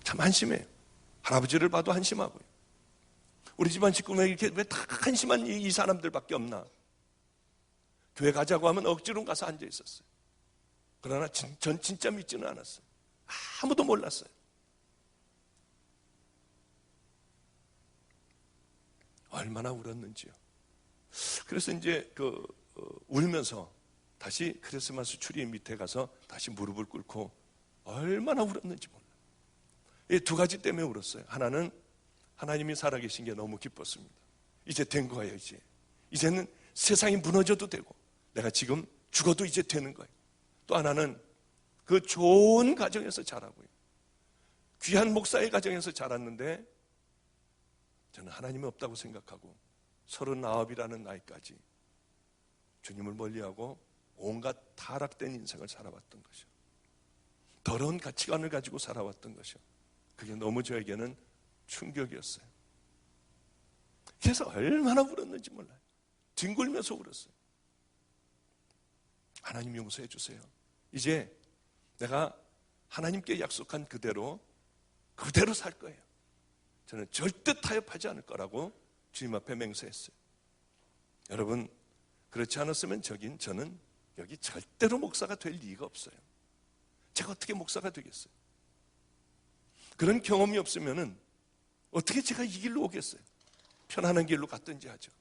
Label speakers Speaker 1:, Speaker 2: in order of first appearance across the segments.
Speaker 1: 참 한심해요. 할아버지를 봐도 한심하고요. 우리 집안 식구는 이렇게 왜 다 한심한 이 사람들밖에 없나? 교회 가자고 하면 억지로 가서 앉아 있었어요. 그러나 전 진짜 믿지는 않았어요. 아무도 몰랐어요. 얼마나 울었는지요. 그래서 이제 울면서 다시 크리스마스 추리 밑에 가서 다시 무릎을 꿇고 얼마나 울었는지 몰라요. 이 두 가지 때문에 울었어요. 하나는 하나님이 살아계신 게 너무 기뻤습니다. 이제 된 거예요. 이제는 세상이 무너져도 되고 내가 지금 죽어도 이제 되는 거예요. 또 하나는 그 좋은 가정에서 자라고요. 귀한 목사의 가정에서 자랐는데 저는 하나님이 없다고 생각하고 39이라는 나이까지 주님을 멀리하고 온갖 타락된 인생을 살아왔던 것이요. 더러운 가치관을 가지고 살아왔던 것이요. 그게 너무 저에게는 충격이었어요. 그래서 얼마나 울었는지 몰라요. 뒹굴면서 울었어요. 하나님 용서해 주세요. 이제 내가 하나님께 약속한 그대로 살 거예요. 저는 절대 타협하지 않을 거라고 주님 앞에 맹세했어요. 여러분, 그렇지 않았으면 저는 여기 절대로 목사가 될 리가 없어요. 제가 어떻게 목사가 되겠어요? 그런 경험이 없으면은 어떻게 제가 이 길로 오겠어요? 편안한 길로 갔든지 하죠.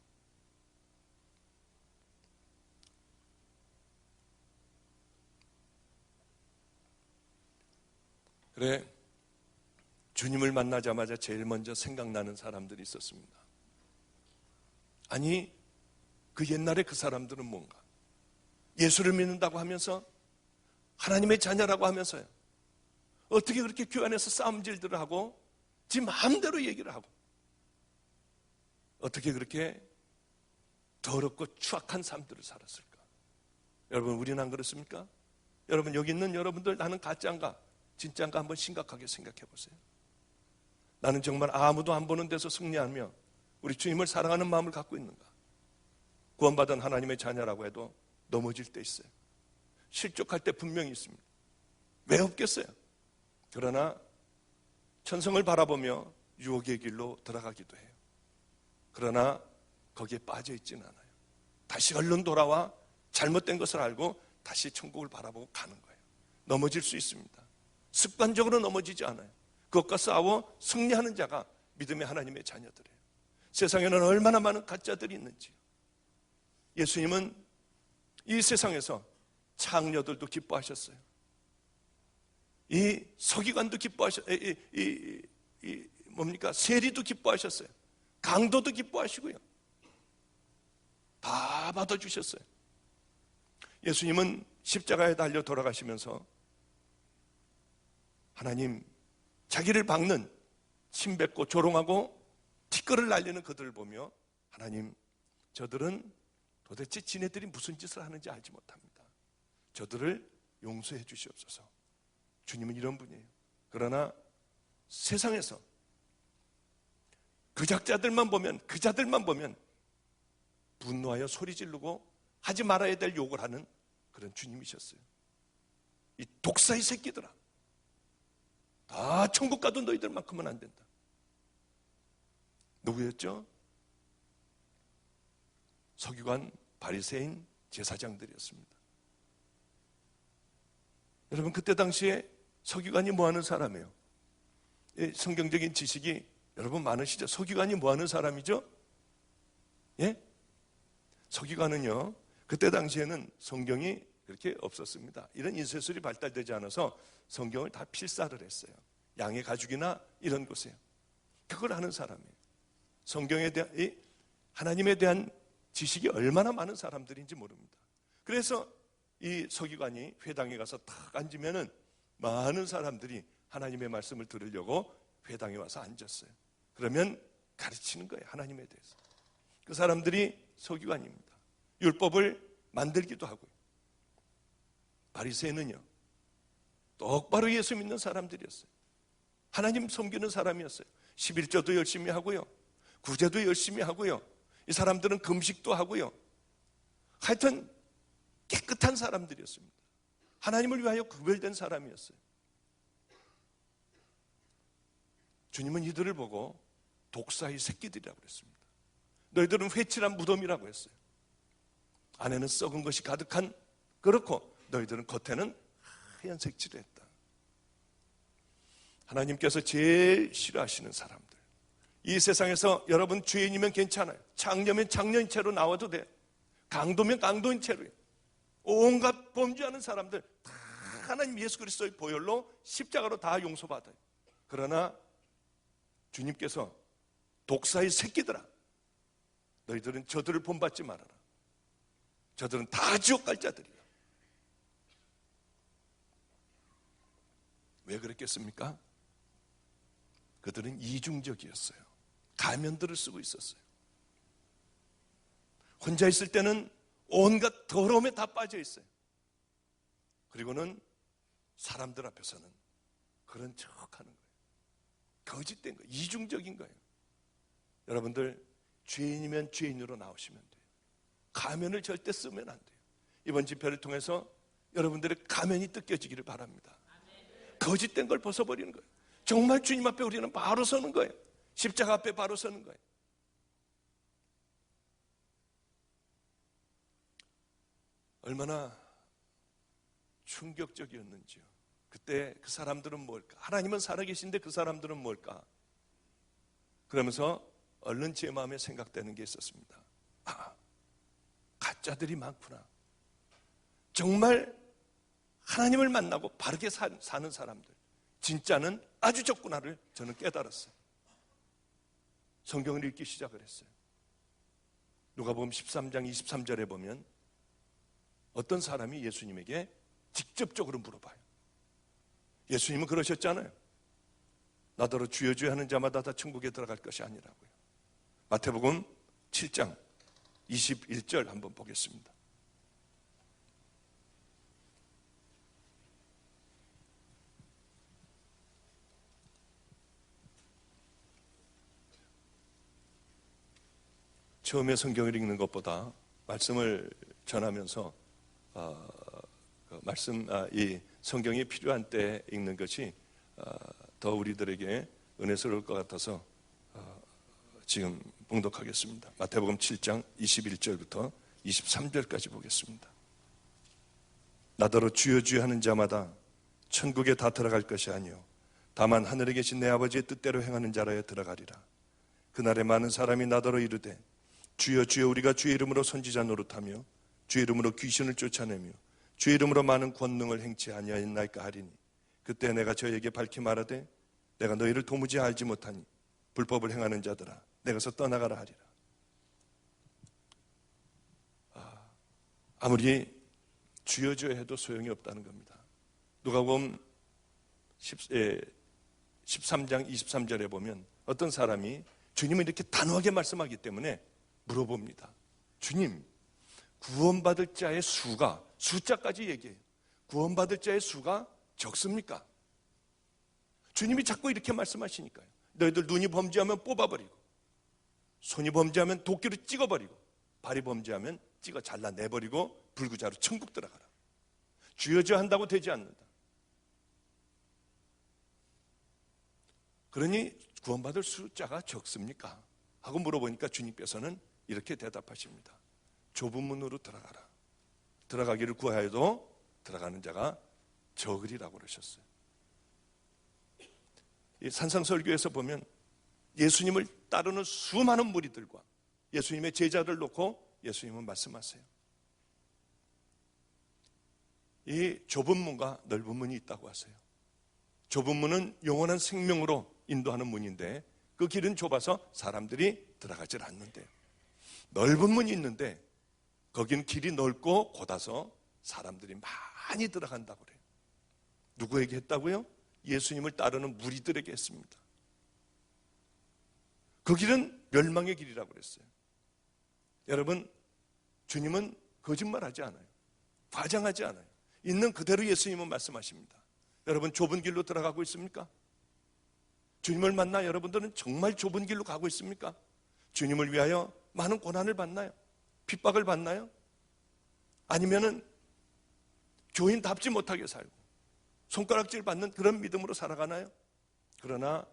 Speaker 1: 그래, 주님을 만나자마자 제일 먼저 생각나는 사람들이 있었습니다. 아니, 그 옛날에 그 사람들은 뭔가 예수를 믿는다고 하면서 하나님의 자녀라고 하면서요, 어떻게 그렇게 교회 안에서 싸움질들을 하고 지 마음대로 얘기를 하고 어떻게 그렇게 더럽고 추악한 삶들을 살았을까? 여러분, 우리는 안 그렇습니까? 여러분, 여기 있는 여러분들, 나는 가짜인가 진짜인가 한번 심각하게 생각해 보세요. 나는 정말 아무도 안 보는 데서 승리하며 우리 주님을 사랑하는 마음을 갖고 있는가? 구원받은 하나님의 자녀라고 해도 넘어질 때 있어요. 실족할 때 분명히 있습니다. 왜 없겠어요? 그러나 천성을 바라보며 유혹의 길로 들어가기도 해요. 그러나 거기에 빠져 있지는 않아요. 다시 얼른 돌아와 잘못된 것을 알고 다시 천국을 바라보고 가는 거예요. 넘어질 수 있습니다. 습관적으로 넘어지지 않아요. 그것과 싸워 승리하는 자가 믿음의 하나님의 자녀들이에요. 세상에는 얼마나 많은 가짜들이 있는지요. 예수님은 이 세상에서 창녀들도 기뻐하셨어요. 이 서기관도 기뻐하셨어요. 세리도 기뻐하셨어요. 강도도 기뻐하시고요. 다 받아주셨어요. 예수님은 십자가에 달려 돌아가시면서 하나님, 자기를 박는 침뱉고 조롱하고 티끌을 날리는 그들을 보며 하나님, 저들은 도대체 지네들이 무슨 짓을 하는지 알지 못합니다. 저들을 용서해 주시옵소서. 주님은 이런 분이에요. 그러나 세상에서 그 자들만 보면 분노하여 소리 지르고 하지 말아야 될 욕을 하는 그런 주님이셨어요. 이 독사의 새끼들아, 다 천국 가도 너희들만큼은 안 된다. 누구였죠? 서기관, 바리새인, 제사장들이었습니다. 여러분, 그때 당시에 서기관이 뭐하는 사람이에요? 성경적인 지식이 여러분 많으시죠? 서기관이 뭐하는 사람이죠? 예? 서기관은요, 그때 당시에는 성경이 그렇게 없었습니다. 이런 인쇄술이 발달되지 않아서 성경을 다 필사를 했어요. 양의 가죽이나 이런 곳에요. 그걸 하는 사람이에요. 성경에 대한, 하나님에 대한 지식이 얼마나 많은 사람들인지 모릅니다. 그래서 이 서기관이 회당에 가서 탁 앉으면은 많은 사람들이 하나님의 말씀을 들으려고 회당에 와서 앉았어요. 그러면 가르치는 거예요, 하나님에 대해서. 그 사람들이 서기관입니다. 율법을 만들기도 하고요. 바리새인은요, 똑바로 예수 믿는 사람들이었어요. 하나님 섬기는 사람이었어요. 11조도 열심히 하고요, 구제도 열심히 하고요, 이 사람들은 금식도 하고요. 하여튼 깨끗한 사람들이었습니다. 하나님을 위하여 구별된 사람이었어요. 주님은 이들을 보고 독사의 새끼들이라고 그랬습니다. 너희들은 회칠한 무덤이라고 했어요. 안에는 썩은 것이 가득한, 그렇고 너희들은 겉에는 하얀 색칠을 했다. 하나님께서 제일 싫어하시는 사람들, 이 세상에서 여러분 죄인이면 괜찮아요. 장녀면 장녀인 채로 나와도 돼요. 강도면 강도인 채로요. 온갖 범죄하는 사람들 다 하나님 예수 그리스도의 보혈로 십자가로 다 용서받아요. 그러나 주님께서 독사의 새끼들아, 너희들은 저들을 본받지 말아라. 저들은 다 지옥 갈 자들이야. 왜 그랬겠습니까? 그들은 이중적이었어요. 가면들을 쓰고 있었어요. 혼자 있을 때는 온갖 더러움에 다 빠져 있어요. 그리고는 사람들 앞에서는 그런 척 하는 거예요. 거짓된 거예요. 이중적인 거예요. 여러분들, 죄인이면 죄인으로 나오시면 돼요. 가면을 절대 쓰면 안 돼요. 이번 집회를 통해서 여러분들의 가면이 뜯겨지기를 바랍니다. 거짓된 걸 벗어버리는 거예요. 정말 주님 앞에 우리는 바로 서는 거예요. 십자가 앞에 바로 서는 거예요. 얼마나 충격적이었는지요. 그때 그 사람들은 뭘까? 하나님은 살아계신데 그 사람들은 뭘까? 그러면서 얼른 제 마음에 생각되는 게 있었습니다. 아, 가짜들이 많구나. 정말 하나님을 만나고 바르게 사는 사람들, 진짜는 아주 적구나를 저는 깨달았어요. 성경을 읽기 시작을 했어요. 누가복음 13장 23절에 보면 어떤 사람이 예수님에게 직접적으로 물어봐요. 예수님은 그러셨잖아요. 나더러 주여 주여 하는 자마다 다 천국에 들어갈 것이 아니라고요. 마태복음 7장 21절 한번 보겠습니다. 처음에 성경을 읽는 것보다 말씀을 전하면서 이 성경이 필요한 때 읽는 것이 더 우리들에게 은혜스러울 것 같아서 지금 봉독하겠습니다. 마태복음 7장 21절부터 23절까지 보겠습니다. 나더러 주여 주여 하는 자마다 천국에 다 들어갈 것이 아니요 다만 하늘에 계신 내 아버지의 뜻대로 행하는 자라야 들어가리라. 그날에 많은 사람이 나더러 이르되 주여 주여 우리가 주의 이름으로 선지자 노릇하며 주의 이름으로 귀신을 쫓아내며 주의 이름으로 많은 권능을 행치 아니하였나이까 하리니 그때 내가 저에게 밝히 말하되 내가 너희를 도무지 알지 못하니 불법을 행하는 자들아 내가서 떠나가라 하리라. 아무리 주여 주여 해도 소용이 없다는 겁니다. 누가복음 13장 23절에 보면 어떤 사람이 주님은 이렇게 단호하게 말씀하기 때문에 물어봅니다. 주님, 구원받을 자의 수가, 숫자까지 얘기해요. 구원받을 자의 수가 적습니까? 주님이 자꾸 이렇게 말씀하시니까요. 너희들 눈이 범죄하면 뽑아버리고 손이 범죄하면 도끼로 찍어버리고 발이 범죄하면 찍어 잘라내버리고 불구자로 천국 들어가라. 주여 주여 한다고 되지 않는다. 그러니 구원받을 숫자가 적습니까? 하고 물어보니까 주님께서는 이렇게 대답하십니다. 좁은 문으로 들어가라. 들어가기를 구하여도 들어가는 자가 적으리라고 그러셨어요. 이 산상설교에서 보면 예수님을 따르는 수많은 무리들과 예수님의 제자를 놓고 예수님은 말씀하세요. 이 좁은 문과 넓은 문이 있다고 하세요. 좁은 문은 영원한 생명으로 인도하는 문인데 그 길은 좁아서 사람들이 들어가질 않는데요. 넓은 문이 있는데 거기는 길이 넓고 곧아서 사람들이 많이 들어간다고 그래요. 누구에게 했다고요? 예수님을 따르는 무리들에게 했습니다. 그 길은 멸망의 길이라고 그랬어요. 여러분, 주님은 거짓말하지 않아요. 과장하지 않아요. 있는 그대로 예수님은 말씀하십니다. 여러분, 좁은 길로 들어가고 있습니까? 주님을 만나 여러분들은 정말 좁은 길로 가고 있습니까? 주님을 위하여 많은 고난을 받나요? 핍박을 받나요? 아니면은 교인답지 못하게 살고 손가락질 받는 그런 믿음으로 살아가나요? 그러나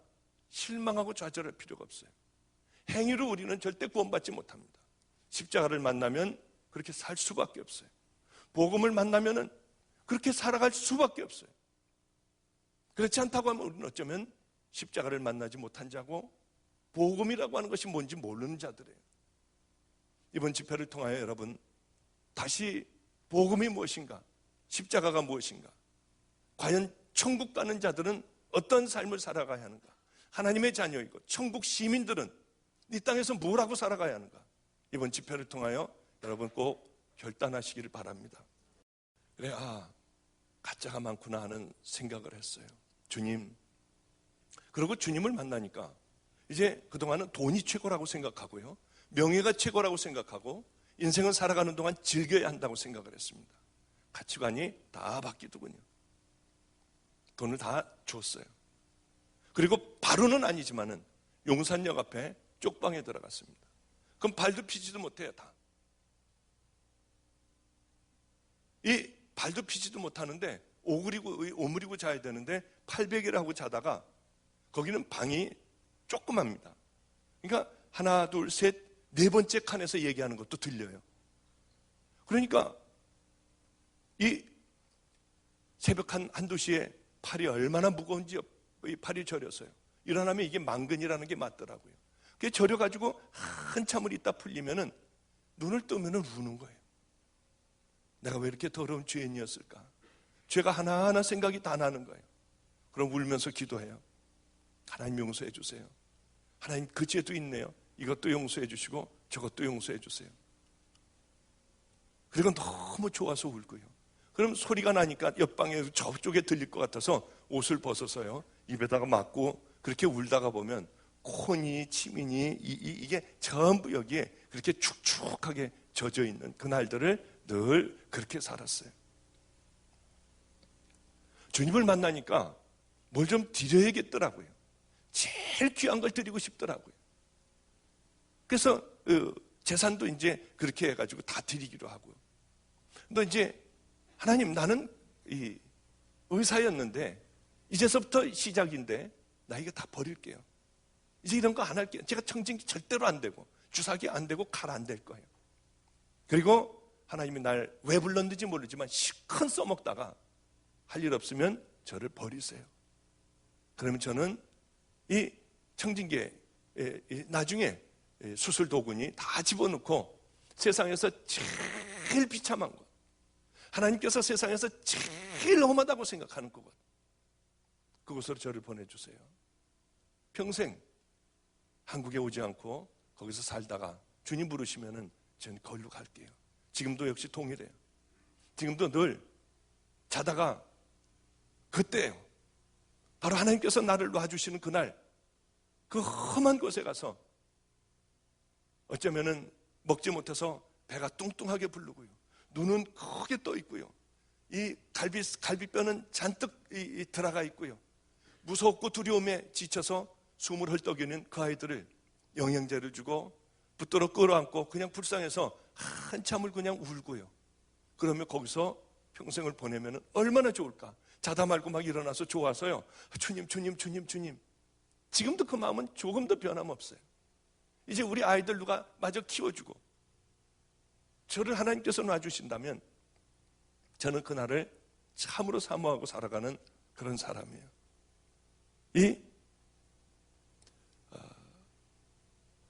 Speaker 1: 실망하고 좌절할 필요가 없어요. 행위로 우리는 절대 구원받지 못합니다. 십자가를 만나면 그렇게 살 수밖에 없어요. 복음을 만나면 그렇게 살아갈 수밖에 없어요. 그렇지 않다고 하면 우리는 어쩌면 십자가를 만나지 못한 자고 복음이라고 하는 것이 뭔지 모르는 자들이에요. 이번 집회를 통하여 여러분 다시 복음이 무엇인가, 십자가가 무엇인가, 과연 천국 가는 자들은 어떤 삶을 살아가야 하는가, 하나님의 자녀이고 천국 시민들은 이 땅에서 뭐라고 살아가야 하는가, 이번 집회를 통하여 여러분 꼭 결단하시기를 바랍니다. 그래, 가짜가 많구나 하는 생각을 했어요. 주님, 그리고 주님을 만나니까 이제 그동안은 돈이 최고라고 생각하고요, 명예가 최고라고 생각하고 인생을 살아가는 동안 즐겨야 한다고 생각을 했습니다. 가치관이 다 바뀌더군요. 돈을 다 줬어요. 그리고 바로는 아니지만은 용산역 앞에 쪽방에 들어갔습니다. 그럼 발도 피지도 못해요. 다. 이 발도 피지도 못하는데 오므리고 자야 되는데 800이라고 하고 자다가 거기는 방이 조그맣니다. 그러니까 하나, 둘, 셋, 네 번째 칸에서 얘기하는 것도 들려요. 그러니까 이 새벽 한두 시에 팔이 얼마나 무거운지 이 팔이 저렸어요. 일어나면 이게 망근이라는 게 맞더라고요. 그게 저려가지고 한참을 있다 풀리면은 눈을 뜨면은 우는 거예요. 내가 왜 이렇게 더러운 죄인이었을까? 죄가 하나하나 생각이 다 나는 거예요. 그럼 울면서 기도해요. 하나님 용서해 주세요. 하나님 그 죄도 있네요. 이것도 용서해 주시고 저것도 용서해 주세요. 그리고 너무 좋아서 울고요. 그럼 소리가 나니까 옆방에 저쪽에 들릴 것 같아서 옷을 벗어서요, 입에다가 맞고 그렇게 울다가 보면 코니 치민이 이게 전부 여기에 그렇게 축축하게 젖어 있는 그날들을 늘 그렇게 살았어요. 주님을 만나니까 뭘 좀 드려야겠더라고요. 제일 귀한 걸 드리고 싶더라고요. 그래서 재산도 이제 그렇게 해가지고 다 드리기로 하고요. 너 이제 하나님, 나는 이 의사였는데 이제서부터 시작인데 나 이거 다 버릴게요. 이제 이런 거 안 할게요. 제가 청진기 절대로 안 되고 주사기 안 되고 칼 안 될 거예요. 그리고 하나님이 날 왜 불렀는지 모르지만 실컷 써먹다가 할 일 없으면 저를 버리세요. 그러면 저는 이 청진기에 나중에 수술 도구니 다 집어넣고 세상에서 제일 비참한 것, 하나님께서 세상에서 제일 험하다고 생각하는 그곳으로 저를 보내주세요. 평생 한국에 오지 않고 거기서 살다가 주님 부르시면은 저는 거기로 갈게요. 지금도 역시 동일해요. 지금도 늘 자다가 그때예요. 바로 하나님께서 나를 놔주시는 그날, 그 험한 곳에 가서 어쩌면은 먹지 못해서 배가 뚱뚱하게 부르고요, 눈은 크게 떠 있고요, 이 갈비뼈는 잔뜩 들어가 있고요, 무섭고 두려움에 지쳐서 숨을 헐떡이는 그 아이들을 영양제를 주고 붙들어 끌어안고 그냥 불쌍해서 한참을 그냥 울고요. 그러면 거기서 평생을 보내면 얼마나 좋을까? 자다 말고 막 일어나서 좋아서요, 주님, 주님, 주님, 주님. 지금도 그 마음은 조금도 변함없어요. 이제 우리 아이들 누가 마저 키워주고 저를 하나님께서 놔주신다면 저는 그날을 참으로 사모하고 살아가는 그런 사람이에요.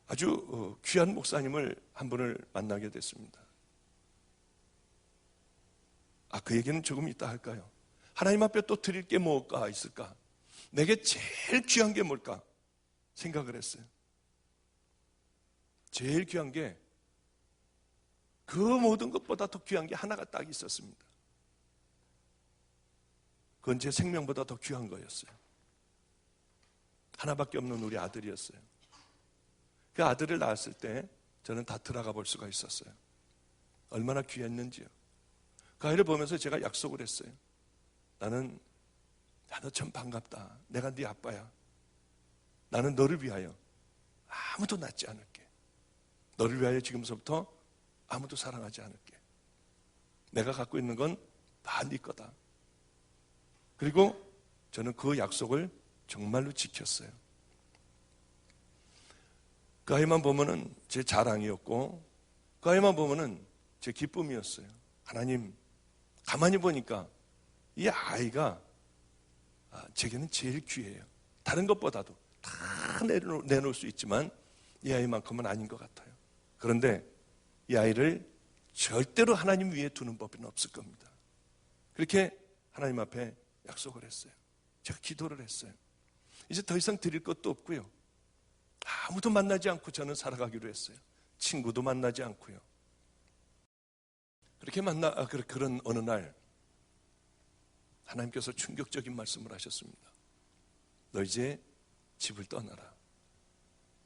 Speaker 1: 아주 귀한 목사님을 한 분을 만나게 됐습니다. 그 얘기는 조금 이따 할까요? 하나님 앞에 또 드릴 게 뭐가 있을까? 내게 제일 귀한 게 뭘까? 생각을 했어요. 제일 귀한 게, 그 모든 것보다 더 귀한 게 하나가 딱 있었습니다. 그건 제 생명보다 더 귀한 거였어요. 하나밖에 없는 우리 아들이었어요. 그 아들을 낳았을 때 저는 다 들어가 볼 수가 있었어요. 얼마나 귀했는지요. 그 아이를 보면서 제가 약속을 했어요. 나는, 너 참 반갑다. 내가 네 아빠야. 나는 너를 위하여 아무도 낳지 않을게. 너를 위하여 지금서부터 아무도 사랑하지 않을게. 내가 갖고 있는 건 다 네 거다. 그리고 저는 그 약속을 정말로 지켰어요. 그 아이만 보면은 제 자랑이었고 그 아이만 보면은 제 기쁨이었어요. 하나님, 가만히 보니까 이 아이가 제게는 제일 귀해요. 다른 것보다도 다 내놓을 수 있지만 이 아이만큼은 아닌 것 같아요. 그런데 이 아이를 절대로 하나님 위에 두는 법은 없을 겁니다. 그렇게 하나님 앞에 약속을 했어요. 제가 기도를 했어요. 이제 더 이상 드릴 것도 없고요. 아무도 만나지 않고 저는 살아가기로 했어요. 친구도 만나지 않고요. 그렇게 그런 어느 날 하나님께서 충격적인 말씀을 하셨습니다. 너 이제 집을 떠나라.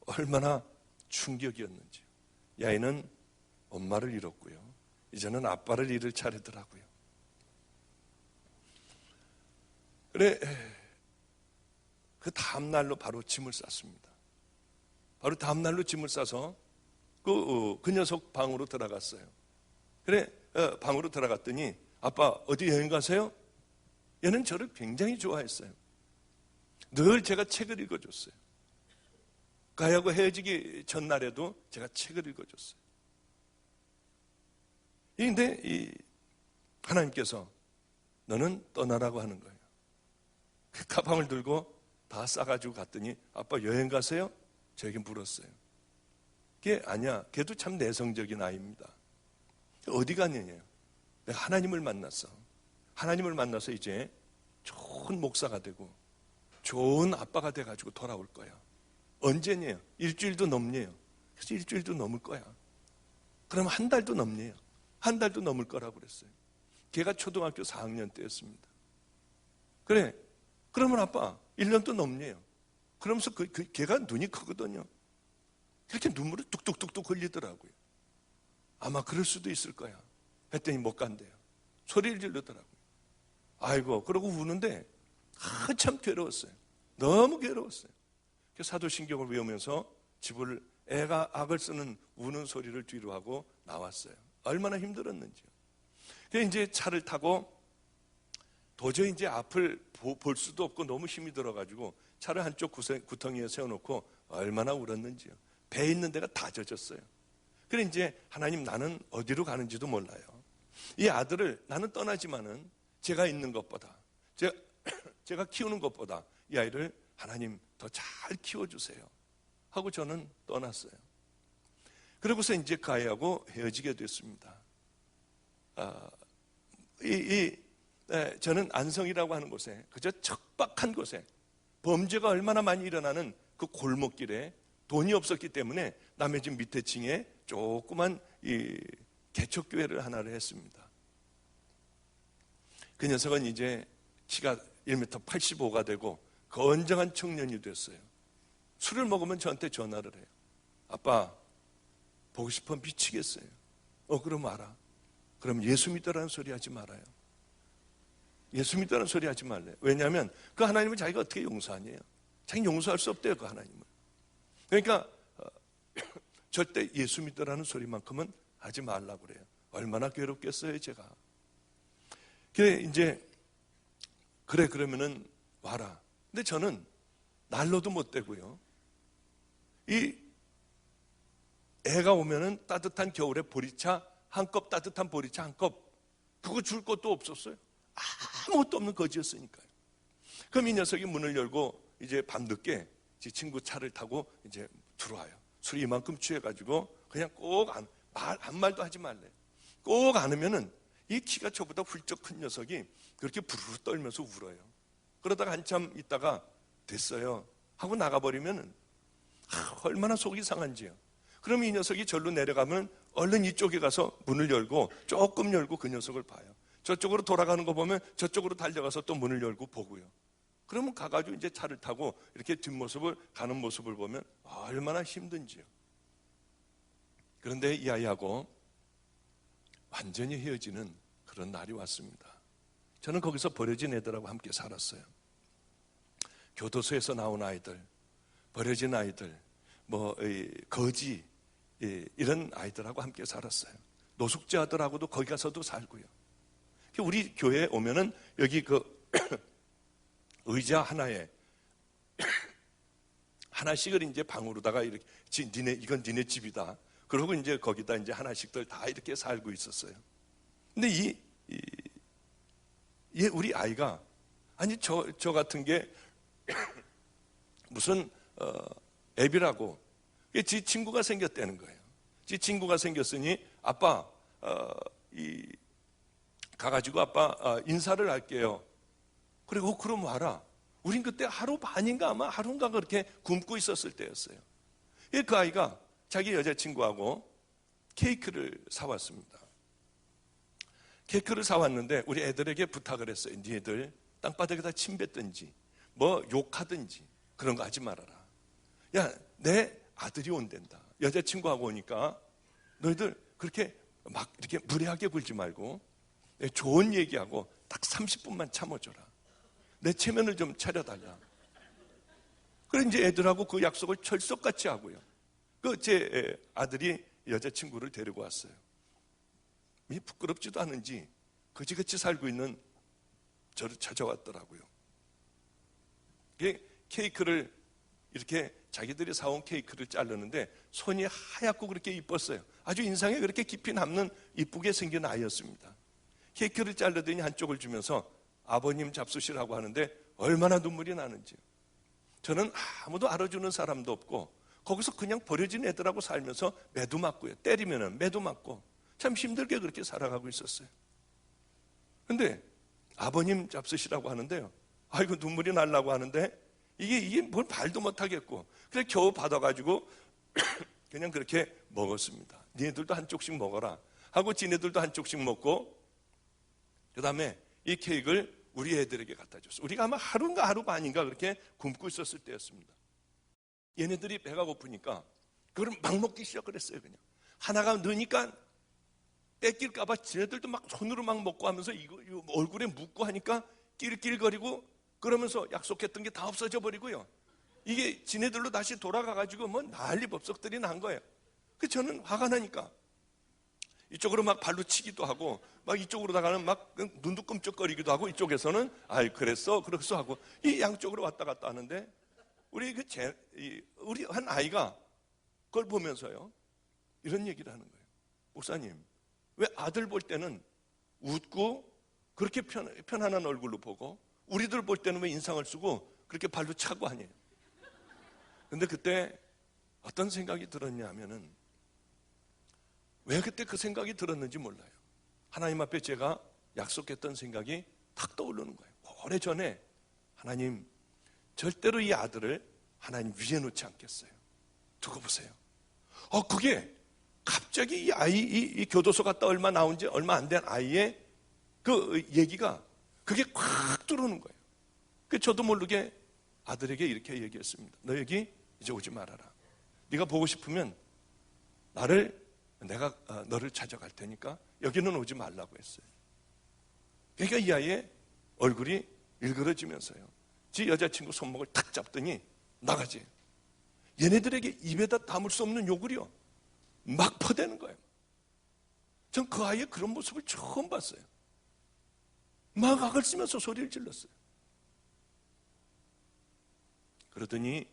Speaker 1: 얼마나 충격이었는지. 이 아이는 엄마를 잃었고요. 이제는 아빠를 잃을 차례더라고요. 그래, 그 다음날로 바로 짐을 쌌습니다. 바로 다음날로 짐을 싸서 그 녀석 방으로 들어갔어요. 그래, 방으로 들어갔더니 아빠 어디 여행 가세요? 얘는 저를 굉장히 좋아했어요. 늘 제가 책을 읽어줬어요. 가야하고 헤어지기 전날에도 제가 책을 읽어줬어요. 그런데 하나님께서 너는 떠나라고 하는 거예요. 그 가방을 들고 다 싸가지고 갔더니 아빠 여행 가세요? 저에게 물었어요. 걔 아니야. 걔도 참 내성적인 아이입니다. 어디 가느냐요? 내가 하나님을 만났어. 하나님을 만나서 이제 좋은 목사가 되고 좋은 아빠가 돼가지고 돌아올 거야. 언제냐요? 일주일도 넘네요. 그래서 일주일도 넘을 거야. 그럼 한 달도 넘네요. 한 달도 넘을 거라고 그랬어요. 걔가 초등학교 4학년 때였습니다. 그래, 그러면 아빠 1년도 넘네요. 그러면서 걔가 눈이 크거든요. 그렇게 눈물이 뚝뚝뚝뚝 흘리더라고요. 아마 그럴 수도 있을 거야. 했더니 못 간대요. 소리를 지르더라고요. 아이고, 그러고 우는데 한참 괴로웠어요. 너무 괴로웠어요. 사도신경을 외우면서 집을 애가 악을 쓰는 우는 소리를 뒤로 하고 나왔어요. 얼마나 힘들었는지요. 그래서 이제 차를 타고 도저히 이제 앞을 볼 수도 없고 너무 힘이 들어가지고 차를 한쪽 구덩이에 세워놓고 얼마나 울었는지요. 배 있는 데가 다 젖었어요. 그래 이제 하나님 나는 어디로 가는지도 몰라요. 이 아들을 나는 떠나지만은 제가 있는 것보다 제가 키우는 것보다 이 아이를 하나님 더 잘 키워주세요 하고 저는 떠났어요. 그러고서 이제 그 아이하고 헤어지게 됐습니다. 저는 안성이라고 하는 곳에 그저 척박한 곳에 범죄가 얼마나 많이 일어나는 그 골목길에 돈이 없었기 때문에 남의 집 밑에 층에 조그만 개척교회를 하나를 했습니다. 그 녀석은 이제 키가 1m 85가 되고 건장한 청년이 됐어요. 술을 먹으면 저한테 전화를 해요. 아빠 보고 싶어 미치겠어요. 그럼 알아. 그럼 예수 믿으라는 소리 하지 말아요. 예수 믿으라는 소리 하지 말래요. 왜냐하면 그 하나님을 자기가 어떻게 용서하냐요. 자기 용서할 수 없대요. 그 하나님을. 그러니까 절대 예수 믿으라는 소리만큼은 하지 말라고 그래요. 얼마나 괴롭겠어요 제가. 그래 이제 그러면은 와라. 근데 저는 난로도 못 대고요. 이 애가 오면은 따뜻한 겨울에 보리차 한 컵, 따뜻한 보리차 한 컵, 그거 줄 것도 없었어요. 아무것도 없는 거지였으니까요. 그럼 이 녀석이 문을 열고 이제 밤늦게 제 친구 차를 타고 이제 들어와요. 술이 이만큼 취해가지고 그냥 꼭 아무 말도 하지 말래요. 꼭 안으면은 이 키가 저보다 훌쩍 큰 녀석이 그렇게 부르르 떨면서 울어요. 그러다가 한참 있다가 됐어요 하고 나가버리면은 얼마나 속이 상한지요. 그럼 이 녀석이 절로 내려가면 얼른 이쪽에 가서 문을 열고 조금 열고 그 녀석을 봐요. 저쪽으로 돌아가는 거 보면 저쪽으로 달려가서 또 문을 열고 보고요. 그러면 가가지고 이제 차를 타고 이렇게 뒷모습을 가는 모습을 보면 얼마나 힘든지요. 그런데 이 아이하고 완전히 헤어지는 그런 날이 왔습니다. 저는 거기서 버려진 애들하고 함께 살았어요. 교도소에서 나온 아이들, 버려진 아이들, 거지 이런 아이들하고 함께 살았어요. 노숙자들하고도 거기 가서도 살고요. 우리 교회에 오면은 여기 그 의자 하나에 하나씩을 이제 방으로다가 이렇게 이건 니네 집이다. 그러고 이제 거기다 이제 하나씩들 다 이렇게 살고 있었어요. 근데 우리 아이가 아니 저 같은 게 무슨 애비라고 지 친구가 생겼다는 거예요. 지 친구가 생겼으니 아빠 가가지고 아빠 인사를 할게요. 그리고 그럼 와라. 우린 그때 하루 반인가 아마 하루인가 그렇게 굶고 있었을 때였어요. 그 아이가 자기 여자친구하고 케이크를 사왔습니다. 케이크를 사왔는데 우리 애들에게 부탁을 했어요. 니네들 땅바닥에다 침 뱉든지 뭐 욕하든지 그런 거 하지 말아라. 야, 내 아들이 온댄다. 여자친구하고 오니까 너희들 그렇게 막 이렇게 무례하게 굴지 말고 좋은 얘기하고 딱 30분만 참아줘라. 내 체면을 좀 차려달라. 그래 이제 애들하고 그 약속을 철석같이 하고요. 제 아들이 여자친구를 데리고 왔어요. 부끄럽지도 않은지 거지같이 살고 있는 저를 찾아왔더라고요. 케이크를 이렇게 자기들이 사온 케이크를 자르는데 손이 하얗고 그렇게 이뻤어요. 아주 인상에 그렇게 깊이 남는 이쁘게 생긴 아이였습니다. 케이크를 자르더니 한쪽을 주면서 아버님 잡수시라고 하는데 얼마나 눈물이 나는지요. 저는 아무도 알아주는 사람도 없고 거기서 그냥 버려진 애들하고 살면서 매도 맞고요. 때리면 매도 맞고 참 힘들게 그렇게 살아가고 있었어요. 근데 아버님 잡수시라고 하는데요. 아이고 눈물이 날라고 하는데 이게 뭘 말도 못하겠고 그래 겨우 받아가지고 그냥 그렇게 먹었습니다. 니네들도 한 쪽씩 먹어라 하고 지네들도 한 쪽씩 먹고 그 다음에 이 케이크를 우리 애들에게 갖다 줬어요. 우리가 아마 하루인가 하루 반인가 그렇게 굶고 있었을 때였습니다. 얘네들이 배가 고프니까 그걸 막 먹기 시작했어요. 그냥 하나가 넣으니까 뺏길까봐 지네들도 막 손으로 막 먹고 하면서 이거 얼굴에 묻고 하니까 낄낄거리고 그러면서 약속했던 게 다 없어져 버리고요. 이게 지네들로 다시 돌아가가지고 뭐 난리 법석들이 난 거예요. 그 저는 화가 나니까 이쪽으로 막 발로 치기도 하고 막 이쪽으로다가는 막 눈도 끔쩍거리기도 하고 이쪽에서는 아이 그랬어 하고 이 양쪽으로 왔다 갔다 하는데 우리 한 아이가 그걸 보면서요 이런 얘기를 하는 거예요. 목사님 왜 아들 볼 때는 웃고 그렇게 편안한 얼굴로 보고 우리들 볼 때는 왜 인상을 쓰고 그렇게 발로 차고 하냐. 근데 그때 어떤 생각이 들었냐 하면은 왜 그때 그 생각이 들었는지 몰라요. 하나님 앞에 제가 약속했던 생각이 탁 떠오르는 거예요. 오래전에 하나님 절대로 이 아들을 하나님 위에 놓지 않겠어요. 두고 보세요. 그게 갑자기 이 아이 이 교도소 갔다 얼마 안 된 아이의 그 얘기가 그게 콱 들어오는 거예요. 그 저도 모르게 아들에게 이렇게 얘기했습니다. 너 여기 이제 오지 말아라. 네가 보고 싶으면 내가 너를 찾아갈 테니까 여기는 오지 말라고 했어요. 그러니까 이 아이의 얼굴이 일그러지면서요. 지 여자친구 손목을 탁 잡더니 나가지. 얘네들에게 입에다 담을 수 없는 욕을요. 막 퍼대는 거예요. 전 그 아이의 그런 모습을 처음 봤어요. 막 악을 쓰면서 소리를 질렀어요. 그러더니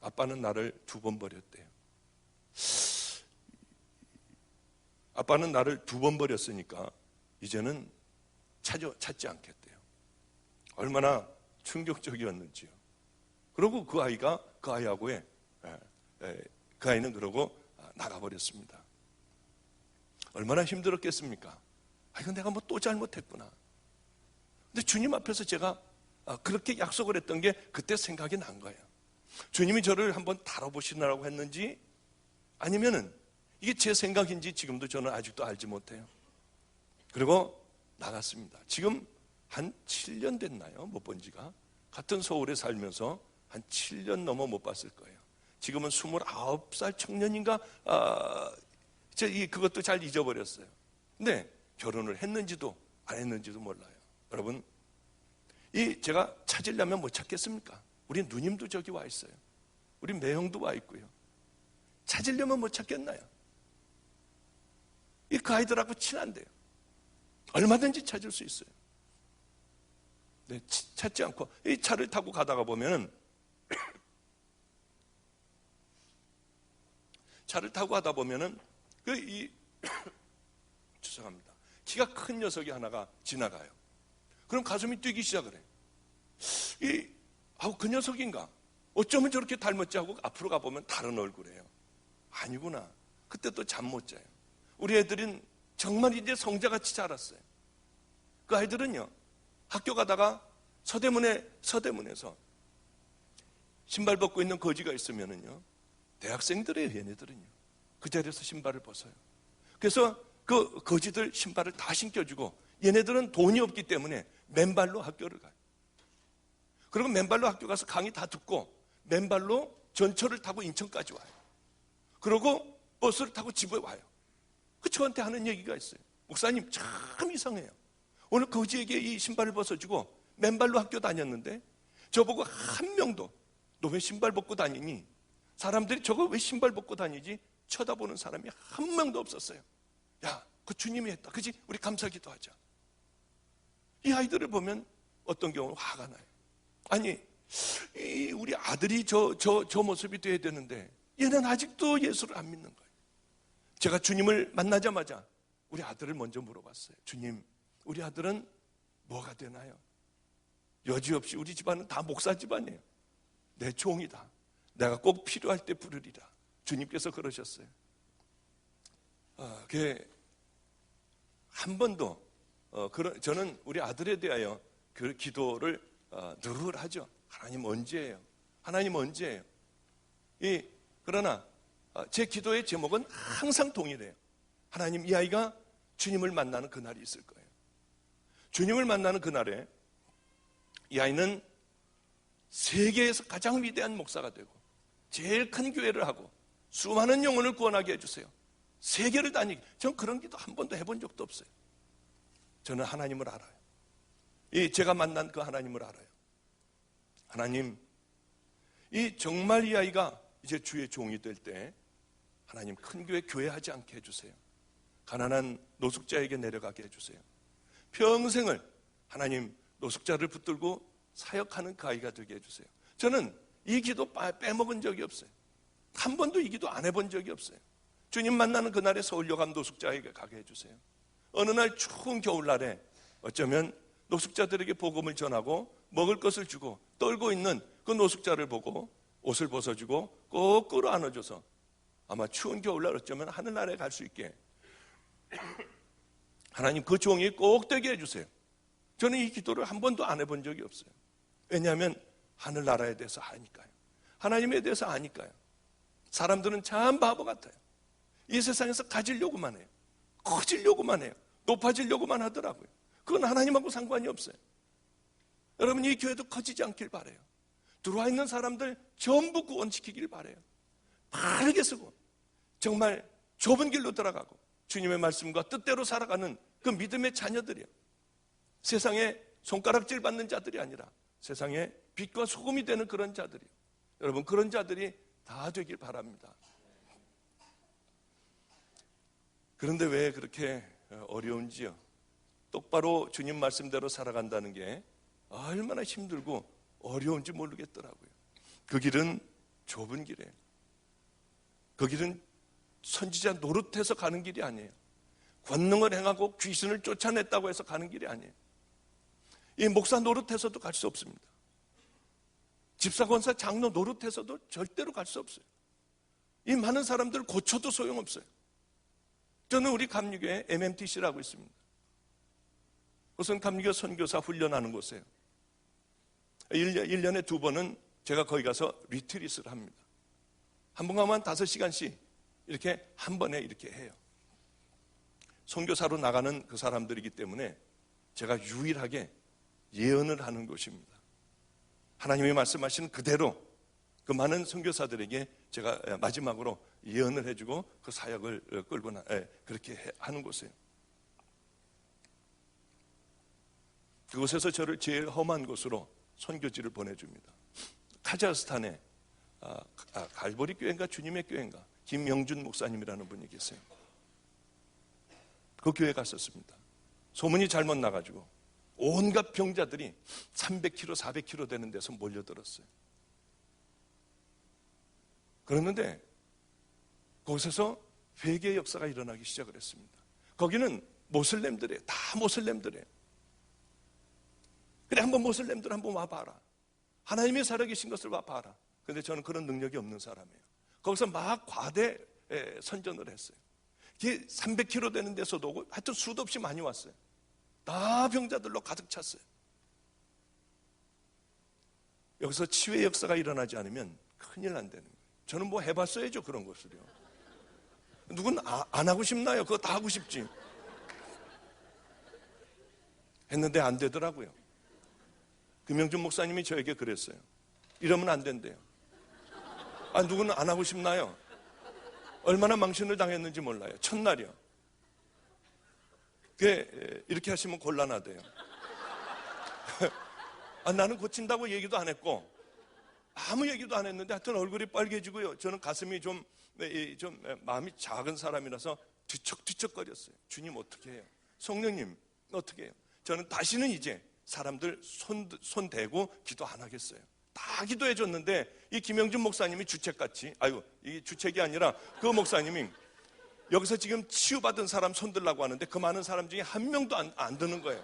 Speaker 1: 아빠는 나를 2번 버렸대요. 아빠는 나를 2번 버렸으니까 이제는 찾지 않겠대요. 얼마나 충격적이었는지요. 그리고 그 아이하고의 그 아이는 그러고 나가버렸습니다. 얼마나 힘들었겠습니까? 이건 내가 뭐 또 잘못했구나. 근데 주님 앞에서 제가 그렇게 약속을 했던 게 그때 생각이 난 거예요. 주님이 저를 한번 다뤄보시느라고 했는지 아니면은 이게 제 생각인지 지금도 저는 아직도 알지 못해요. 그리고 나갔습니다. 지금 한 7년 됐나요? 못 본 지가. 같은 서울에 살면서 한 7년 넘어 못 봤을 거예요. 지금은 29살 청년인가? 그것도 잘 잊어버렸어요. 근데 결혼을 했는지도 안 했는지도 몰라요. 여러분, 제가 찾으려면 못 찾겠습니까? 우리 누님도 저기 와 있어요. 우리 매형도 와 있고요. 찾으려면 못 찾겠나요? 그 아이들하고 친한데요. 얼마든지 찾을 수 있어요. 네, 찾지 않고 이 차를 타고 가다가 보면 차를 타고 가다 보면은 죄송합니다. 키가 큰 녀석이 하나가 지나가요. 그럼 가슴이 뛰기 시작을 해요. 그 녀석인가? 어쩌면 저렇게 닮았지 하고 앞으로 가보면 다른 얼굴이에요. 아니구나. 그때 또 잠 못 자요. 우리 애들은 정말 이제 성자같이 자랐어요. 그 아이들은요, 학교 가다가 서대문에서 신발 벗고 있는 거지가 있으면은요, 대학생들이에요, 얘네들은요. 그 자리에서 신발을 벗어요. 그래서 그 거지들 신발을 다 신겨주고, 얘네들은 돈이 없기 때문에 맨발로 학교를 가요. 그리고 맨발로 학교 가서 강의 다 듣고, 맨발로 전철을 타고 인천까지 와요. 그리고 버스를 타고 집에 와요. 그 저한테 하는 얘기가 있어요. 목사님, 참 이상해요. 오늘 거지에게 이 신발을 벗어주고 맨발로 학교 다녔는데 저보고 한 명도 너 왜 신발 벗고 다니니? 사람들이 저거 왜 신발 벗고 다니지? 쳐다보는 사람이 한 명도 없었어요. 야, 그 주님이 했다. 그지? 우리 감사기도 하자. 이 아이들을 보면 어떤 경우는 화가 나요. 아니, 우리 아들이 저 모습이 돼야 되는데 얘는 아직도 예수를 안 믿는 거예요. 제가 주님을 만나자마자 우리 아들을 먼저 물어봤어요. 주님, 우리 아들은 뭐가 되나요? 여지없이 우리 집안은 다 목사 집안이에요. 내 종이다. 내가 꼭 필요할 때 부르리라. 주님께서 그러셨어요. 한 번도 저는 우리 아들에 대하여 그 기도를 늘 하죠. 하나님 언제예요? 하나님 언제예요? 그러나 제 기도의 제목은 항상 동일해요. 하나님, 이 아이가 주님을 만나는 그날이 있을 거예요. 주님을 만나는 그날에 이 아이는 세계에서 가장 위대한 목사가 되고 제일 큰 교회를 하고 수많은 영혼을 구원하게 해주세요. 세계를 다니게. 전 그런 기도 한 번도 해본 적도 없어요. 저는 하나님을 알아요. 제가 만난 그 하나님을 알아요. 하나님, 정말 이 아이가 이제 주의 종이 될 때 하나님 큰 교회 하지 않게 해주세요. 가난한 노숙자에게 내려가게 해주세요. 평생을 하나님 노숙자를 붙들고 사역하는 그 아이가 되게 해주세요. 저는 이 기도 빼먹은 적이 없어요. 한 번도 이 기도 안 해본 적이 없어요. 주님 만나는 그날에 서울역 앞 노숙자에게 가게 해주세요. 어느 날 추운 겨울날에 어쩌면 노숙자들에게 복음을 전하고 먹을 것을 주고 떨고 있는 그 노숙자를 보고 옷을 벗어주고 꼭 끌어안아줘서 아마 추운 겨울날 어쩌면 하늘나라에 갈 수 있게 하나님 그 종이 꼭 되게 해주세요. 저는 이 기도를 한 번도 안 해본 적이 없어요. 왜냐하면 하늘나라에 대해서 아니까요. 하나님에 대해서 아니까요. 사람들은 참 바보 같아요. 이 세상에서 가지려고만 해요. 커지려고만 해요. 높아지려고만 하더라고요. 그건 하나님하고 상관이 없어요. 여러분, 이 교회도 커지지 않길 바라요. 들어와 있는 사람들 전부 구원시키길 바라요. 바르게 쓰고 정말 좁은 길로 들어가고 주님의 말씀과 뜻대로 살아가는 그 믿음의 자녀들이요. 세상에 손가락질 받는 자들이 아니라 세상에 빛과 소금이 되는 그런 자들이요. 여러분, 그런 자들이 다 되길 바랍니다. 그런데 왜 그렇게 어려운지요? 똑바로 주님 말씀대로 살아간다는 게 얼마나 힘들고 어려운지 모르겠더라고요. 그 길은 좁은 길이에요. 그 길은 선지자 노릇해서 가는 길이 아니에요. 권능을 행하고 귀신을 쫓아냈다고 해서 가는 길이 아니에요. 이 목사 노릇해서도 갈 수 없습니다. 집사, 권사, 장로 노릇해서도 절대로 갈 수 없어요. 이 많은 사람들 고쳐도 소용없어요. 저는 우리 감리교회 MMTC라고 있습니다. 우선 감리교 선교사 훈련하는 곳이에요. 1년에 2번은 제가 거기 가서 리트릿을 합니다. 한 번 가면 5시간씩 이렇게 한 번에 이렇게 해요. 선교사로 나가는 그 사람들이기 때문에 제가 유일하게 예언을 하는 곳입니다. 하나님이 말씀하신 그대로 그 많은 선교사들에게 제가 마지막으로 예언을 해주고 그 사역을 끌고 그렇게 하는 곳이에요. 그곳에서 저를 제일 험한 곳으로 선교지를 보내줍니다. 카자흐스탄에 갈보리 교회인가 주님의 교회인가 김영준 목사님이라는 분이 계세요. 그 교회 갔었습니다. 소문이 잘못 나가지고 온갖 병자들이 300kg, 400kg 되는 데서 몰려들었어요. 그랬는데 그곳에서 회개의 역사가 일어나기 시작을 했습니다. 거기는 모슬렘들이에요. 다 모슬렘들이에요. 그래, 한번 모슬렘들 한번 와봐라. 하나님의 살아계신 것을 와봐라. 근데 저는 그런 능력이 없는 사람이에요. 거기서 막 과대 선전을 했어요. 300km 되는 데서도 오고 하여튼 수도 없이 많이 왔어요. 다 병자들로 가득 찼어요. 여기서 치유의 역사가 일어나지 않으면 큰일 난다는 거예요. 저는 뭐 해봤어야죠, 그런 것을요. 누군 안 하고 싶나요? 그거 다 하고 싶지. 했는데 안 되더라고요. 김영준 목사님이 저에게 그랬어요. 이러면 안 된대요. 누구는 안 하고 싶나요? 얼마나 망신을 당했는지 몰라요. 첫날이요. 그게 이렇게 하시면 곤란하대요. 나는 고친다고 얘기도 안 했고 아무 얘기도 안 했는데 하여튼 얼굴이 빨개지고요. 저는 가슴이 좀 마음이 작은 사람이라서 뒤척뒤척거렸어요. 주님 어떻게 해요? 성령님 어떻게 해요? 저는 다시는 이제 사람들 손 대고 기도 안 하겠어요. 다 기도해 줬는데 이 김영준 목사님이 주책같이, 이게 주책이 아니라 그 목사님이 여기서 지금 치유받은 사람 손 들라고 하는데 그 많은 사람 중에 한 명도 안 드는 거예요.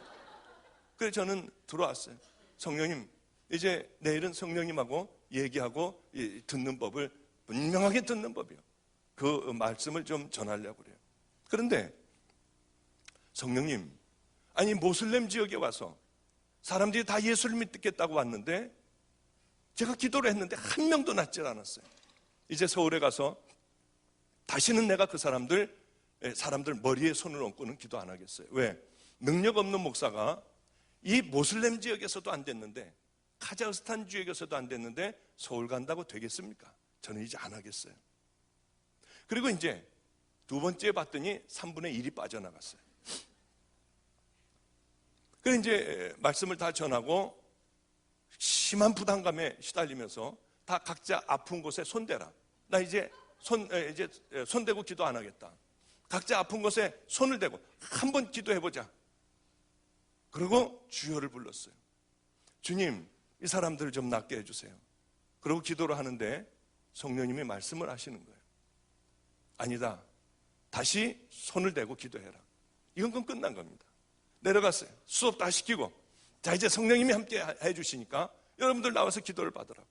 Speaker 1: 그래서 저는 들어왔어요. 성령님, 이제 내일은 성령님하고 얘기하고 듣는 법을 분명하게 듣는 법이요. 그 말씀을 좀 전하려고 그래요. 그런데 성령님, 모슬렘 지역에 와서 사람들이 다 예수를 믿겠다고 왔는데 제가 기도를 했는데 한 명도 낫질 않았어요. 이제 서울에 가서 다시는 내가 그 사람들 머리에 손을 얹고는 기도 안 하겠어요. 왜? 능력 없는 목사가 이 모슬렘 지역에서도 안 됐는데 카자흐스탄 지역에서도 안 됐는데 서울 간다고 되겠습니까? 저는 이제 안 하겠어요. 그리고 이제 두 번째 봤더니 3분의 1이 빠져나갔어요. 그래서 이제 말씀을 다 전하고 심한 부담감에 시달리면서 다 각자 아픈 곳에 손대라. 나 이제 손 대고 기도 안 하겠다. 각자 아픈 곳에 손을 대고 한번 기도해보자. 그리고 주여를 불렀어요. 주님, 이 사람들을 좀 낫게 해주세요. 그리고 기도를 하는데 성령님이 말씀을 하시는 거예요. 아니다. 다시 손을 대고 기도해라. 이건 그럼 끝난 겁니다. 내려갔어요. 수업 다 시키고 자, 이제 성령님이 함께 해주시니까 여러분들 나와서 기도를 받으라고.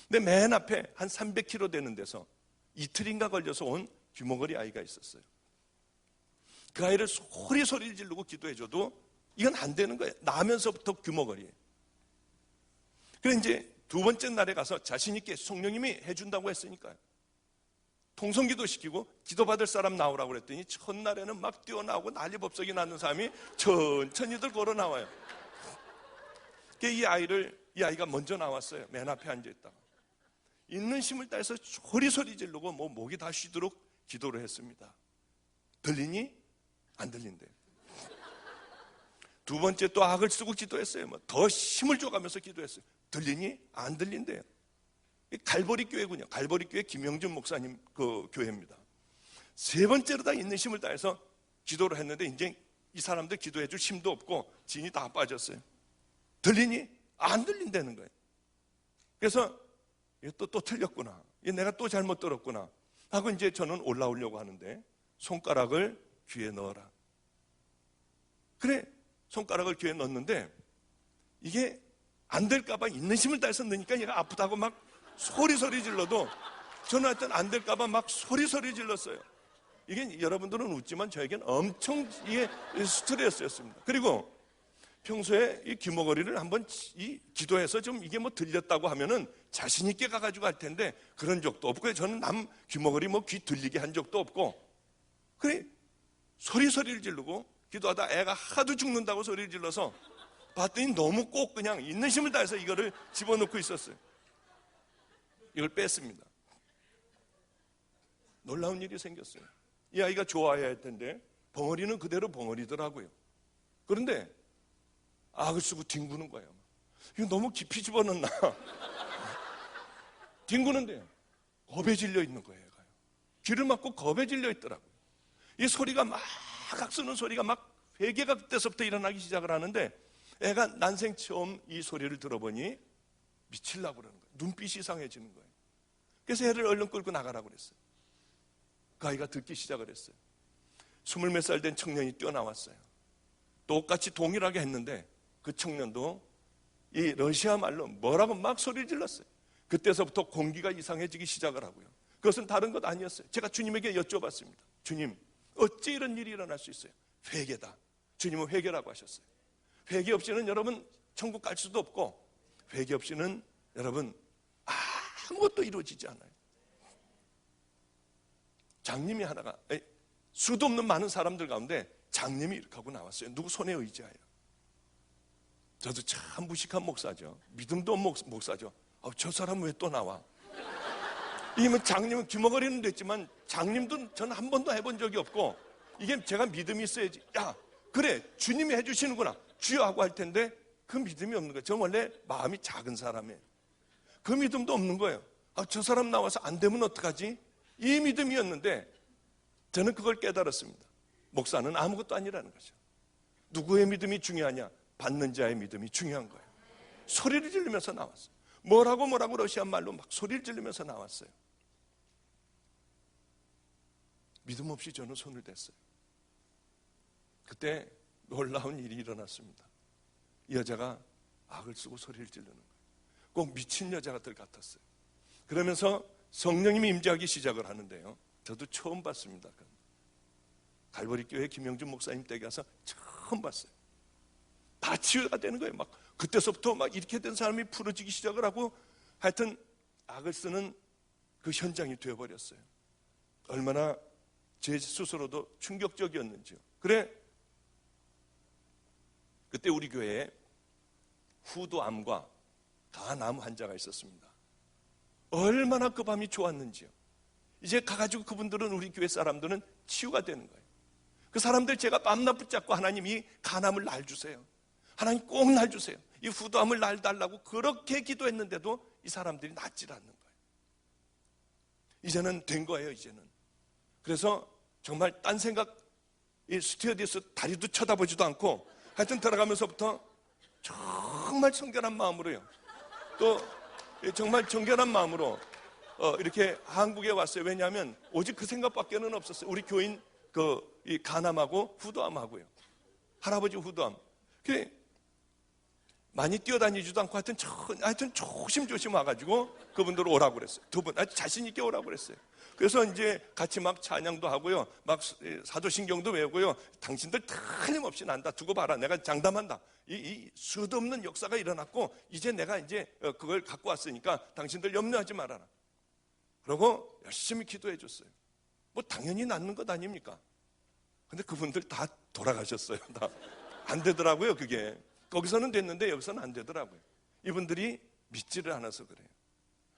Speaker 1: 근데 맨 앞에 한 300km 되는 데서 이틀인가 걸려서 온 귀머거리 아이가 있었어요. 그 아이를 소리 지르고 기도해줘도 이건 안 되는 거예요. 나면서부터 귀머거리예요. 그래서 이제 두 번째 날에 가서 자신 있게 성령님이 해준다고 했으니까요. 통성기도 시키고 기도받을 사람 나오라고 그랬더니 첫날에는 막 뛰어나오고 난리법석이 나는 사람이 천천히들 걸어 나와요. 이 아이가 먼저 나왔어요. 맨 앞에 앉아있다가 있는 힘을 다해서 소리 지르고 목이 다 쉬도록 기도를 했습니다. 들리니? 안 들린대요. 두 번째 또 악을 쓰고 기도했어요. 더 힘을 줘가면서 기도했어요. 들리니? 안 들린대요. 갈보리 교회군요. 갈보리 교회 김영준 목사님 그 교회입니다. 세 번째로 다 있는 힘을 다해서 기도를 했는데 이제 이 사람들 기도해 줄 힘도 없고 진이 다 빠졌어요. 들리니? 안 들린다는 거예요. 그래서 또 틀렸구나. 내가 또 잘못 들었구나 하고 이제 저는 올라오려고 하는데 손가락을 귀에 넣어라. 그래, 손가락을 귀에 넣었는데 이게 안 될까봐 있는 힘을 다해서 넣으니까 얘가 아프다고 막 소리 질러도 저는 하여튼 안 될까봐 막 소리 질렀어요. 이게 여러분들은 웃지만 저에겐 엄청 이게 스트레스였습니다. 그리고 평소에 이 귀머거리를 한번 기도해서 좀 이게 들렸다고 하면은 자신있게 가가지고 할 텐데 그런 적도 없고 저는 남 귀머거리 귀 들리게 한 적도 없고 그래 소리를 지르고 기도하다 애가 하도 죽는다고 소리를 질러서 봤더니 너무 꼭 그냥 있는 힘을 다해서 이거를 집어넣고 있었어요. 이걸 뺐습니다. 놀라운 일이 생겼어요. 이 아이가 좋아해야 할 텐데 벙어리는 그대로 벙어리더라고요. 그런데 악을 쓰고 뒹구는 거예요. 이거 너무 깊이 집어넣나? 뒹구는데요. 겁에 질려 있는 거예요. 얘가요. 귀를 막고 겁에 질려 있더라고요. 이 소리가 막 악쓰는 소리가 막 회개가 그때서부터 일어나기 시작을 하는데 애가 난생 처음 이 소리를 들어보니 미치려고 그러는 거예요. 눈빛이 이상해지는 거예요. 그래서 애를 얼른 끌고 나가라고 그랬어요. 그 아이가 듣기 시작을 했어요. 20몇 살 된 청년이 뛰어나왔어요. 똑같이 동일하게 했는데 그 청년도 이 러시아 말로 뭐라고 막 소리 질렀어요. 그때서부터 공기가 이상해지기 시작을 하고요. 그것은 다른 것 아니었어요. 제가 주님에게 여쭤봤습니다. 주님, 어찌 이런 일이 일어날 수 있어요? 회개다. 주님은 회개라고 하셨어요. 회개 없이는 여러분 천국 갈 수도 없고, 회개 없이는 여러분 아무것도 이루어지지 않아요. 장님이 하나가, 수도 없는 많은 사람들 가운데 장님이 이렇게 하고 나왔어요. 누구 손에 의지하여. 저도 참 무식한 목사죠. 믿음도 없는 목사죠. 저 사람은 왜 또 나와? 이면 장님은 귀머거리는 됐지만 장님도 저는 한 번도 해본 적이 없고, 이게 제가 믿음이 있어야지. 야, 그래, 주님이 해주시는구나, 주여 하고 할 텐데 그 믿음이 없는 거예요. 저 원래 마음이 작은 사람이에요. 그 믿음도 없는 거예요. 저 사람 나와서 안 되면 어떡하지? 이 믿음이었는데 저는 그걸 깨달았습니다. 목사는 아무것도 아니라는 거죠. 누구의 믿음이 중요하냐? 받는 자의 믿음이 중요한 거예요. 소리를 지르면서 나왔어요. 뭐라고 러시아 말로 막 소리를 지르면서 나왔어요. 믿음 없이 저는 손을 댔어요. 그때 놀라운 일이 일어났습니다. 이 여자가 악을 쓰고 소리를 지르는 거예요. 꼭 미친 여자들 같았어요. 그러면서 성령님이 임재하기 시작을 하는데요. 저도 처음 봤습니다. 갈보리 교회 김영준 목사님 댁에 가서 처음 봤어요. 다 치유가 되는 거예요. 막 그때서부터 막 이렇게 된 사람이 풀어지기 시작을 하고, 하여튼 악을 쓰는 그 현장이 되어버렸어요. 얼마나 제 스스로도 충격적이었는지요. 그래, 그때 우리 교회에 후두암과 간암 환자가 있었습니다. 얼마나 그 밤이 좋았는지요. 이제 가가지고 그분들은, 우리 교회 사람들은 치유가 되는 거예요. 그 사람들 제가 밤낮 붙잡고, 하나님이 간암을 날 주세요, 하나님 꼭 날 주세요, 이 후두암을 날 달라고 그렇게 기도했는데도 이 사람들이 낫질 않는 거예요. 이제는 된 거예요. 이제는. 그래서 정말 딴 생각, 이 스튜어디스 다리도 쳐다보지도 않고, 하여튼 들어가면서부터 정말 청결한 마음으로요, 또 정말 정결한 마음으로 이렇게 한국에 왔어요. 왜냐하면 오직 그 생각밖에는 없었어요. 우리 교인 이 간암하고 후두암하고요, 할아버지 후두암. 많이 뛰어다니지도 않고 하여튼 조심조심 와가지고 그분들 오라고 그랬어요. 두 분 아주 자신 있게 오라고 그랬어요. 그래서 이제 같이 막 찬양도 하고요, 막 사도신경도 외우고요. 당신들 틀림없이 난다, 두고 봐라, 내가 장담한다. 이 수도 없는 역사가 일어났고, 이제 내가 이제 그걸 갖고 왔으니까 당신들 염려하지 말아라. 그러고 열심히 기도해 줬어요. 뭐 당연히 낫는 것 아닙니까? 근데 그분들 다 돌아가셨어요. 다 안 되더라고요. 그게 거기서는 됐는데 여기서는 안 되더라고요. 이분들이 믿지를 않아서 그래요.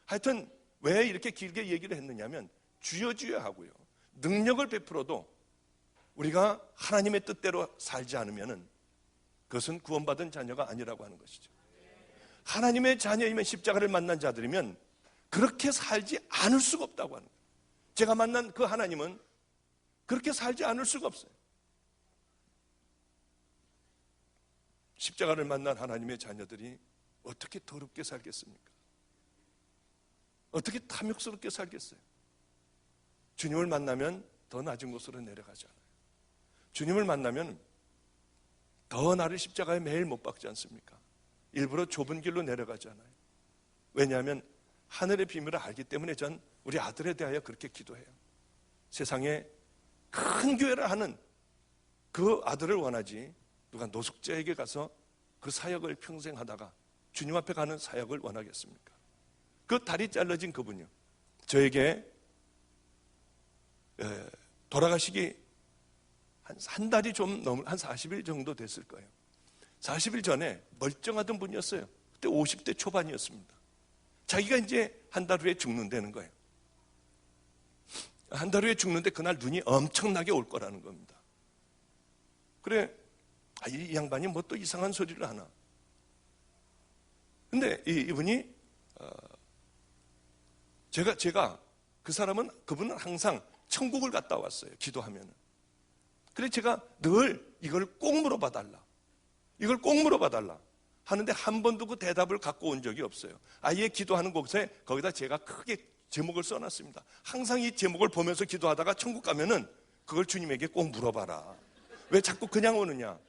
Speaker 1: 하여튼 왜 이렇게 길게 얘기를 했느냐면, 주여 주여 하고요, 능력을 베풀어도 우리가 하나님의 뜻대로 살지 않으면 그것은 구원받은 자녀가 아니라고 하는 것이죠. 하나님의 자녀이면, 십자가를 만난 자들이면 그렇게 살지 않을 수가 없다고 하는 거예요. 제가 만난 그 하나님은 그렇게 살지 않을 수가 없어요. 십자가를 만난 하나님의 자녀들이 어떻게 더럽게 살겠습니까? 어떻게 탐욕스럽게 살겠어요? 주님을 만나면 더 낮은 곳으로 내려가잖아요. 주님을 만나면 더 나를 십자가에 매일 못 박지 않습니까? 일부러 좁은 길로 내려가잖아요. 왜냐하면 하늘의 비밀을 알기 때문에 전 우리 아들에 대하여 그렇게 기도해요. 세상에 큰 교회를 하는 그 아들을 원하지, 누가 노숙자에게 가서 그 사역을 평생 하다가 주님 앞에 가는 사역을 원하겠습니까? 그 다리 잘라진 그분이요, 저에게 돌아가시기 한 달이 좀 넘은, 한 40일 정도 됐을 거예요. 40일 전에 멀쩡하던 분이었어요. 그때 50대 초반이었습니다. 자기가 이제 한 달 후에 죽는다는 거예요. 한 달 후에 죽는데 그날 눈이 엄청나게 올 거라는 겁니다. 그래, 이 양반이 뭐 또 이상한 소리를 하나. 근데 이분이 제가 그분은 항상 천국을 갔다 왔어요, 기도하면은. 그래 제가 늘 이걸 꼭 물어봐 달라, 이걸 꼭 물어봐 달라 하는데 한 번도 그 대답을 갖고 온 적이 없어요. 아예 기도하는 곳에 거기다 제가 크게 제목을 써놨습니다. 항상 이 제목을 보면서 기도하다가 천국 가면은 그걸 주님에게 꼭 물어봐라. 왜 자꾸 그냥 오느냐.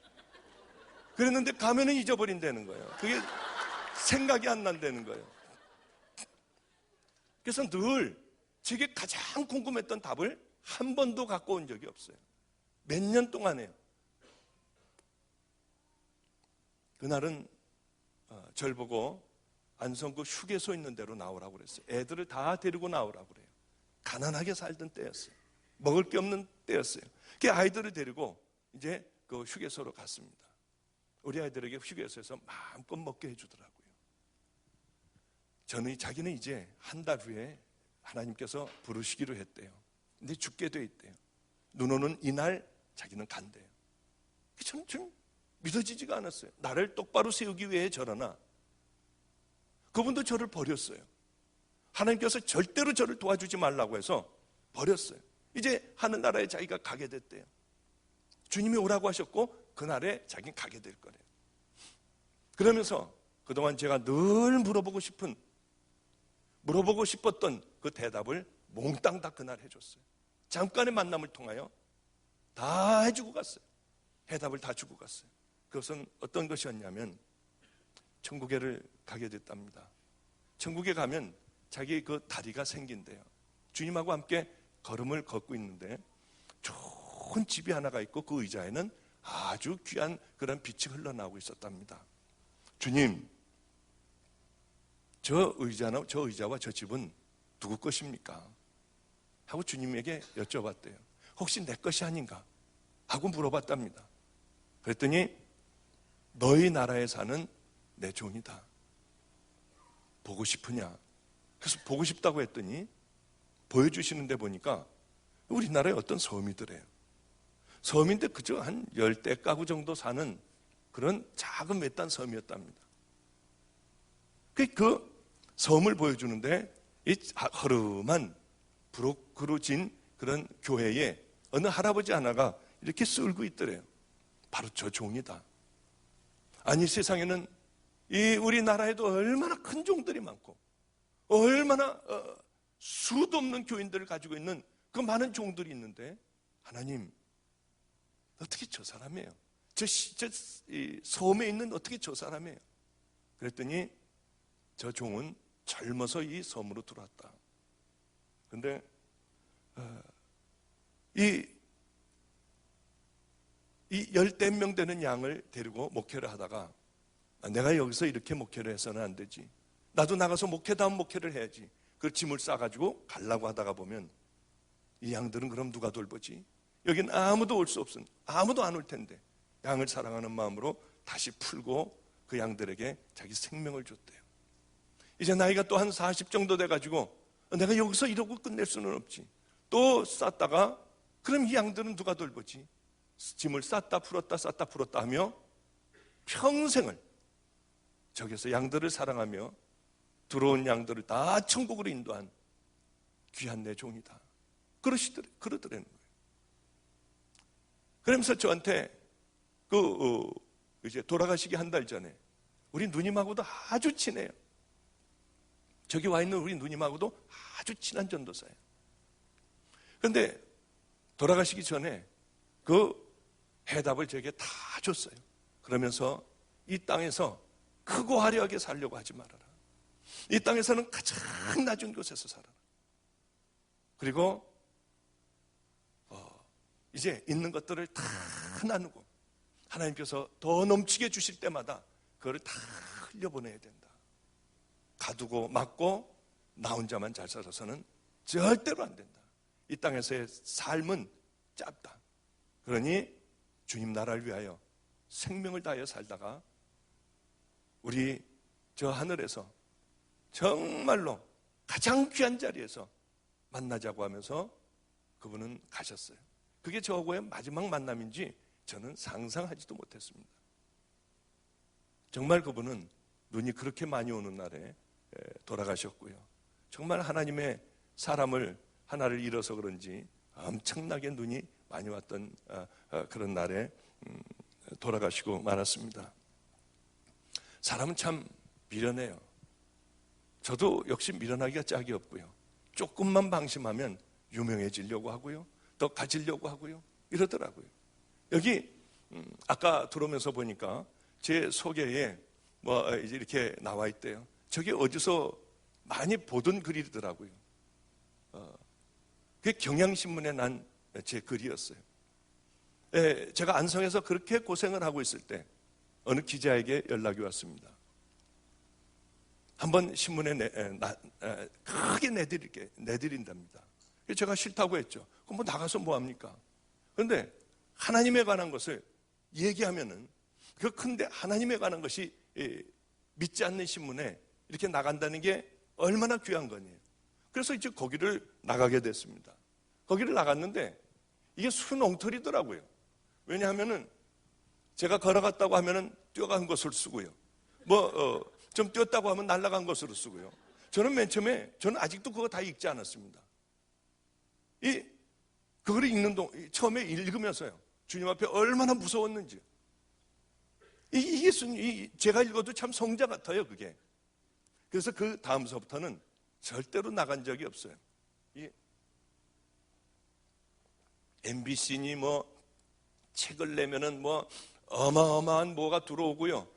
Speaker 1: 그랬는데 가면은 잊어버린다는 거예요. 그게 생각이 안 난다는 거예요. 그래서 늘 제게 가장 궁금했던 답을 한 번도 갖고 온 적이 없어요. 몇 년 동안에요. 그날은 절 보고 안성구 휴게소 있는 데로 나오라고 그랬어요. 애들을 다 데리고 나오라고 그래요. 가난하게 살던 때였어요. 먹을 게 없는 때였어요. 그 아이들을 데리고 이제 그 휴게소로 갔습니다. 우리 아이들에게 휴게소에서 마음껏 먹게 해주더라고요. 자기는 이제 한 달 후에 하나님께서 부르시기로 했대요. 근데 죽게 돼 있대요. 눈 오는 이날 자기는 간대요. 저는 좀 믿어지지가 않았어요. 나를 똑바로 세우기 위해 저러나 그분도 저를 버렸어요. 하나님께서 절대로 저를 도와주지 말라고 해서 버렸어요. 이제 하늘나라에 자기가 가게 됐대요. 주님이 오라고 하셨고 그날에 자기는 가게 될 거래요. 그러면서 그동안 제가 늘 물어보고 싶었던 그 대답을 몽땅 다 그날 해줬어요. 잠깐의 만남을 통하여 다 해주고 갔어요. 해답을 다 주고 갔어요. 그것은 어떤 것이었냐면 천국에를 가게 됐답니다. 천국에 가면 자기 그 다리가 생긴대요. 주님하고 함께 걸음을 걷고 있는데 좋은 집이 하나가 있고 그 의자에는 아주 귀한 그런 빛이 흘러나오고 있었답니다. 주님, 저 의자와 저 집은 누구 것입니까? 하고 주님에게 여쭤봤대요. 혹시 내 것이 아닌가? 하고 물어봤답니다. 그랬더니 너희 나라에 사는 내 종이다. 보고 싶으냐? 그래서 보고 싶다고 했더니 보여주시는데 보니까 우리나라의 어떤 섬이더래요. 섬인데 그저 한 10대 가구 정도 사는 그런 작은 외딴 섬이었답니다. 그 섬을 보여주는데 이 허름한 부르고 진 그런 교회에 어느 할아버지 하나가 이렇게 쓸고 있더래요. 바로 저 종이다. 아니 세상에는 이 우리나라에도 얼마나 큰 종들이 많고 얼마나 수도 없는 교인들을 가지고 있는 그 많은 종들이 있는데 하나님 어떻게 저 사람이에요? 이 섬에 있는 어떻게 저 사람이에요? 그랬더니 저 종은 젊어서 이 섬으로 들어왔다. 그런데 이 10대 명 되는 양을 데리고 목회를 하다가 내가 여기서 이렇게 목회를 해서는 안 되지. 나도 나가서 목회다운 목회를 해야지. 그 짐을 싸가지고 가려고 하다가 보면 이 양들은 그럼 누가 돌보지? 여긴 아무도 올 수 없은, 아무도 안 올 텐데 양을 사랑하는 마음으로 다시 풀고 그 양들에게 자기 생명을 줬대요. 이제 나이가 또 한 40 정도 돼가지고 내가 여기서 이러고 끝낼 수는 없지. 또 쌌다가 그럼 이 양들은 누가 돌보지? 짐을 쌌다 풀었다 하며 평생을 저기서 양들을 사랑하며 들어온 양들을 다 천국으로 인도한 귀한 내 종이다. 그러더라는 거예요. 그러면서 저한테 이제 돌아가시기 한 달 전에 우리 누님하고도 아주 친해요. 저기 와 있는 우리 누님하고도 아주 친한 전도사예요. 그런데 돌아가시기 전에 그 해답을 저에게 다 줬어요. 그러면서 이 땅에서 크고 화려하게 살려고 하지 말아라. 이 땅에서는 가장 낮은 곳에서 살아라. 그리고 이제 있는 것들을 다 나누고 하나님께서 더 넘치게 주실 때마다 그거를 다 흘려보내야 된다. 가두고 막고 나 혼자만 잘 살아서는 절대로 안 된다. 이 땅에서의 삶은 짧다. 그러니 주님 나라를 위하여 생명을 다하여 살다가 우리 저 하늘에서 정말로 가장 귀한 자리에서 만나자고 하면서 그분은 가셨어요. 그게 저하고의 마지막 만남인지 저는 상상하지도 못했습니다. 정말 그분은 눈이 그렇게 많이 오는 날에 돌아가셨고요. 정말 하나님의 사람을 하나를 잃어서 그런지 엄청나게 눈이 많이 왔던 그런 날에 돌아가시고 말았습니다. 사람은 참 미련해요. 저도 역시 미련하기가 짝이 없고요. 조금만 방심하면 유명해지려고 하고요, 더 가지려고 하고요, 이러더라고요. 여기 아까 들어오면서 보니까 제 소개에 뭐 이렇게 나와 있대요. 저게 어디서 많이 보던 글이더라고요. 그게 경향신문에 난 제 글이었어요. 제가 안성에서 그렇게 고생을 하고 있을 때 어느 기자에게 연락이 왔습니다. 한번 신문에 크게 내드린답니다. 제가 싫다고 했죠. 그럼 뭐 나가서 뭐 합니까? 그런데 하나님에 관한 것을 얘기하면은 그 큰데 하나님에 관한 것이 믿지 않는 신문에 이렇게 나간다는 게 얼마나 귀한 거니에요. 그래서 이제 거기를 나가게 됐습니다. 거기를 나갔는데 이게 순엉터리더라고요. 왜냐하면은 제가 걸어갔다고 하면은 뛰어간 것을 쓰고요. 좀 뛰었다고 하면 날아간 것으로 쓰고요. 저는 맨 처음에, 저는 아직도 그거 다 읽지 않았습니다. 그거를 처음에 읽으면서요, 주님 앞에 얼마나 무서웠는지. 제가 읽어도 참 성자 같아요, 그게. 그래서 그 다음서부터는 절대로 나간 적이 없어요. MBC니 책을 내면은 어마어마한 뭐가 들어오고요.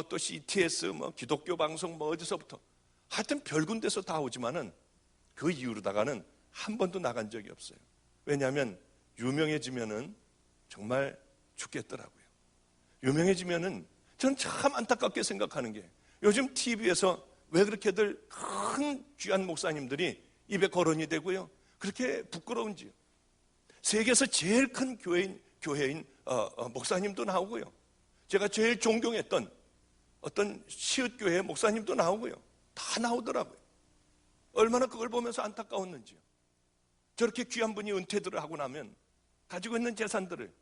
Speaker 1: 또 CTS, 기독교 방송, 어디서부터. 하여튼 별군 데서 다 오지만은 그 이후로다가는 한 번도 나간 적이 없어요. 왜냐하면 유명해지면은 정말 죽겠더라고요. 유명해지면은 저는 참 안타깝게 생각하는 게, 요즘 TV에서 왜 그렇게들 큰 귀한 목사님들이 입에 거론이 되고요, 그렇게 부끄러운지요. 세계에서 제일 큰 교회인 목사님도 나오고요, 제가 제일 존경했던 어떤 시읒교회 목사님도 나오고요, 다 나오더라고요. 얼마나 그걸 보면서 안타까웠는지요. 저렇게 귀한 분이 은퇴들을 하고 나면 가지고 있는 재산들을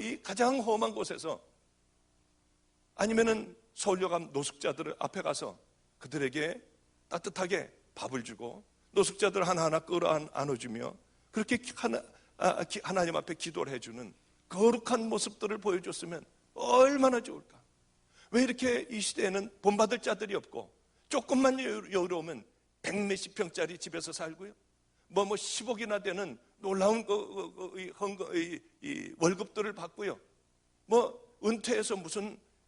Speaker 1: 이 가장 험한 곳에서, 아니면은 서울여감 노숙자들을 앞에 가서 그들에게 따뜻하게 밥을 주고 노숙자들 하나하나 끌어안아주며 그렇게 하나님 앞에 기도를 해주는 거룩한 모습들을 보여줬으면 얼마나 좋을까. 왜 이렇게 이 시대에는 본받을 자들이 없고, 조금만 여유로우면 100몇십 평짜리 집에서 살고요, 10억이나 되는 놀라운 월급들을 받고요, 은퇴해서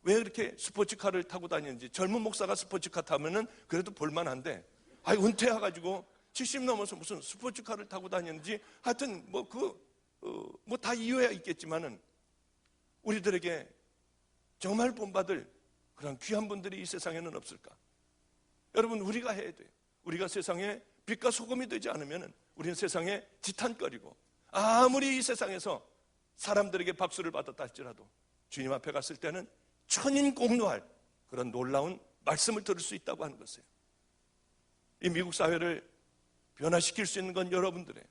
Speaker 1: 왜 이렇게 스포츠카를 타고 다니는지. 젊은 목사가 스포츠카 타면은 그래도 볼만한데, 은퇴해가지고 70 넘어서 무슨 스포츠카를 타고 다니는지. 하여튼 다 이유야 있겠지만은 우리들에게 정말 본받을 그런 귀한 분들이 이 세상에는 없을까? 여러분, 우리가 해야 돼요. 우리가 세상에 빛과 소금이 되지 않으면 우리는 세상에 지탄거리고, 아무리 이 세상에서 사람들에게 박수를 받았다 할지라도 주님 앞에 갔을 때는 천인공노할 그런 놀라운 말씀을 들을 수 있다고 하는 것이에요. 이 미국 사회를 변화시킬 수 있는 건 여러분들이에요.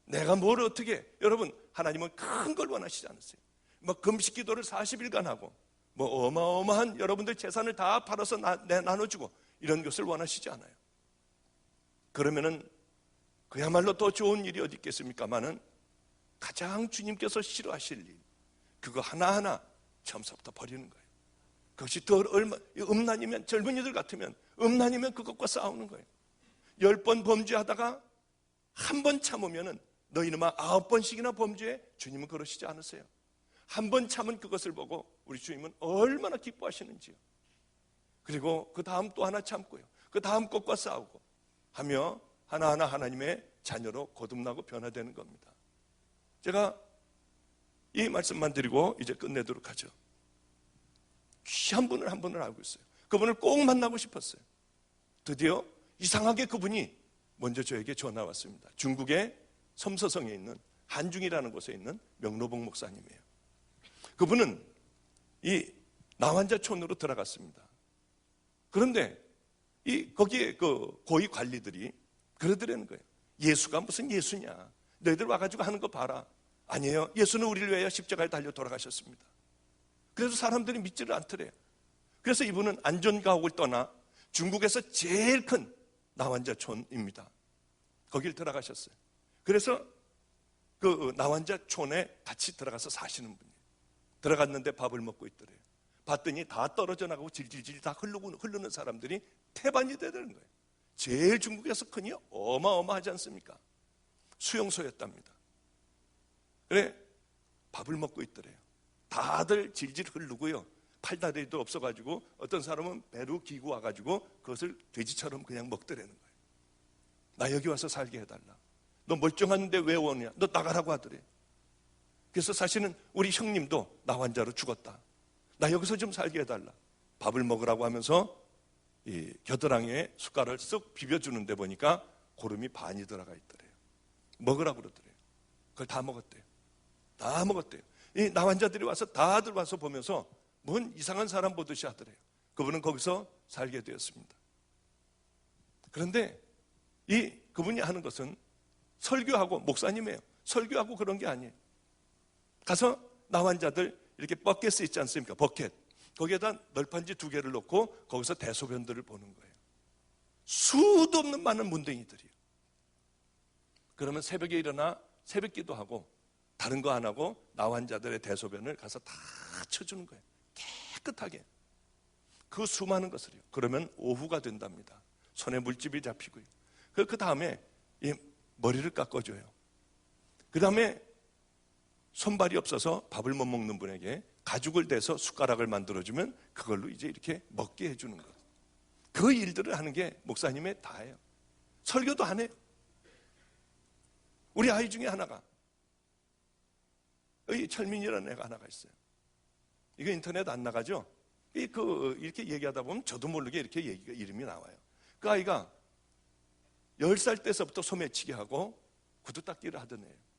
Speaker 1: 내가 뭘 어떻게, 여러분, 하나님은 큰 걸 원하시지 않으세요. 금식 기도를 40일간 하고 어마어마한 여러분들 재산을 다 팔아서 나눠주고 이런 것을 원하시지 않아요. 그러면은 그야말로 더 좋은 일이 어디 있겠습니까마는 가장 주님께서 싫어하실 일, 그거 하나하나 처음부터 버리는 거예요. 그것이 음란이면, 젊은이들 같으면 음란이면 그것과 싸우는 거예요. 10번 범죄하다가 한 번 참으면은 너희는만 9번씩이나 범죄해. 주님은 그러시지 않으세요. 한 번 참은 그것을 보고 우리 주님은 얼마나 기뻐하시는지요. 그리고 그 다음 또 하나 참고요, 그 다음 것과 싸우고 하며 하나하나 하나님의 자녀로 거듭나고 변화되는 겁니다. 제가 이 말씀만 드리고 이제 끝내도록 하죠. 귀한 분을 한 분을 알고 있어요. 그분을 꼭 만나고 싶었어요. 드디어 이상하게 그분이 먼저 저에게 전화 왔습니다. 중국의 섬서성에 있는 한중이라는 곳에 있는 명로봉 목사님이에요. 그분은 이 나환자촌으로 들어갔습니다. 그런데 거기에 고위 관리들이 그러더라는 거예요. 예수가 무슨 예수냐, 너희들 와가지고 하는 거 봐라. 아니에요, 예수는 우리를 위하여 십자가에 달려 돌아가셨습니다. 그래서 사람들이 믿지를 않더래요. 그래서 이분은 안전가옥을 떠나 중국에서 제일 큰 나환자촌입니다. 거길 들어가셨어요. 그래서 그 나환자촌에 같이 들어가서 사시는 분이에요. 들어갔는데 밥을 먹고 있더래요. 봤더니 다 떨어져 나가고 질질질 다 흐르는 사람들이 태반이 되는 거예요. 제일 중국에서 크니 어마어마하지 않습니까? 수용소였답니다. 그래 밥을 먹고 있더래요. 다들 질질 흐르고요. 팔다리도 없어가지고 어떤 사람은 배로 기고 와가지고 그것을 돼지처럼 그냥 먹더라는 거예요. 나 여기 와서 살게 해달라. 너 멀쩡한데 왜 오냐? 너 나가라고 하더래. 그래서 사실은 우리 형님도 나 환자로 죽었다. 나 여기서 좀 살게 해달라. 밥을 먹으라고 하면서 이 겨드랑이에 숟가락을 쓱 비벼주는데 보니까 고름이 반이 들어가 있더래요. 먹으라고 그러더래요. 그걸 다 먹었대요. 다 먹었대요. 이 나 환자들이 와서 다들 와서 보면서 뭔 이상한 사람 보듯이 하더래요. 그분은 거기서 살게 되었습니다. 그런데 그분이 하는 것은 설교하고, 목사님이에요. 설교하고 그런 게 아니에요. 가서 나 환자들 이렇게 버켓이 있지 않습니까? 버켓. 거기에다 널판지 2개를 놓고 거기서 대소변들을 보는 거예요. 수도 없는 많은 문둥이들이에요. 그러면 새벽에 일어나 새벽 기도하고 다른 거 안 하고 나 환자들의 대소변을 가서 다 쳐주는 거예요. 깨끗하게. 그 수많은 것을요. 그러면 오후가 된답니다. 손에 물집이 잡히고요. 그 다음에 이 머리를 깎아줘요. 그 다음에 손발이 없어서 밥을 못 먹는 분에게 가죽을 대서 숟가락을 만들어주면 그걸로 이제 이렇게 먹게 해주는 것. 그 일들을 하는 게 목사님의 다예요. 설교도 안 해요. 우리 아이 중에 하나가, 철민이라는 애가 하나가 있어요. 이거 인터넷 안 나가죠? 이렇게 얘기하다 보면 저도 모르게 이렇게 이름이 나와요. 그 아이가 10살 때서부터 소매치기 하고 구두 닦기를 하던 애예요.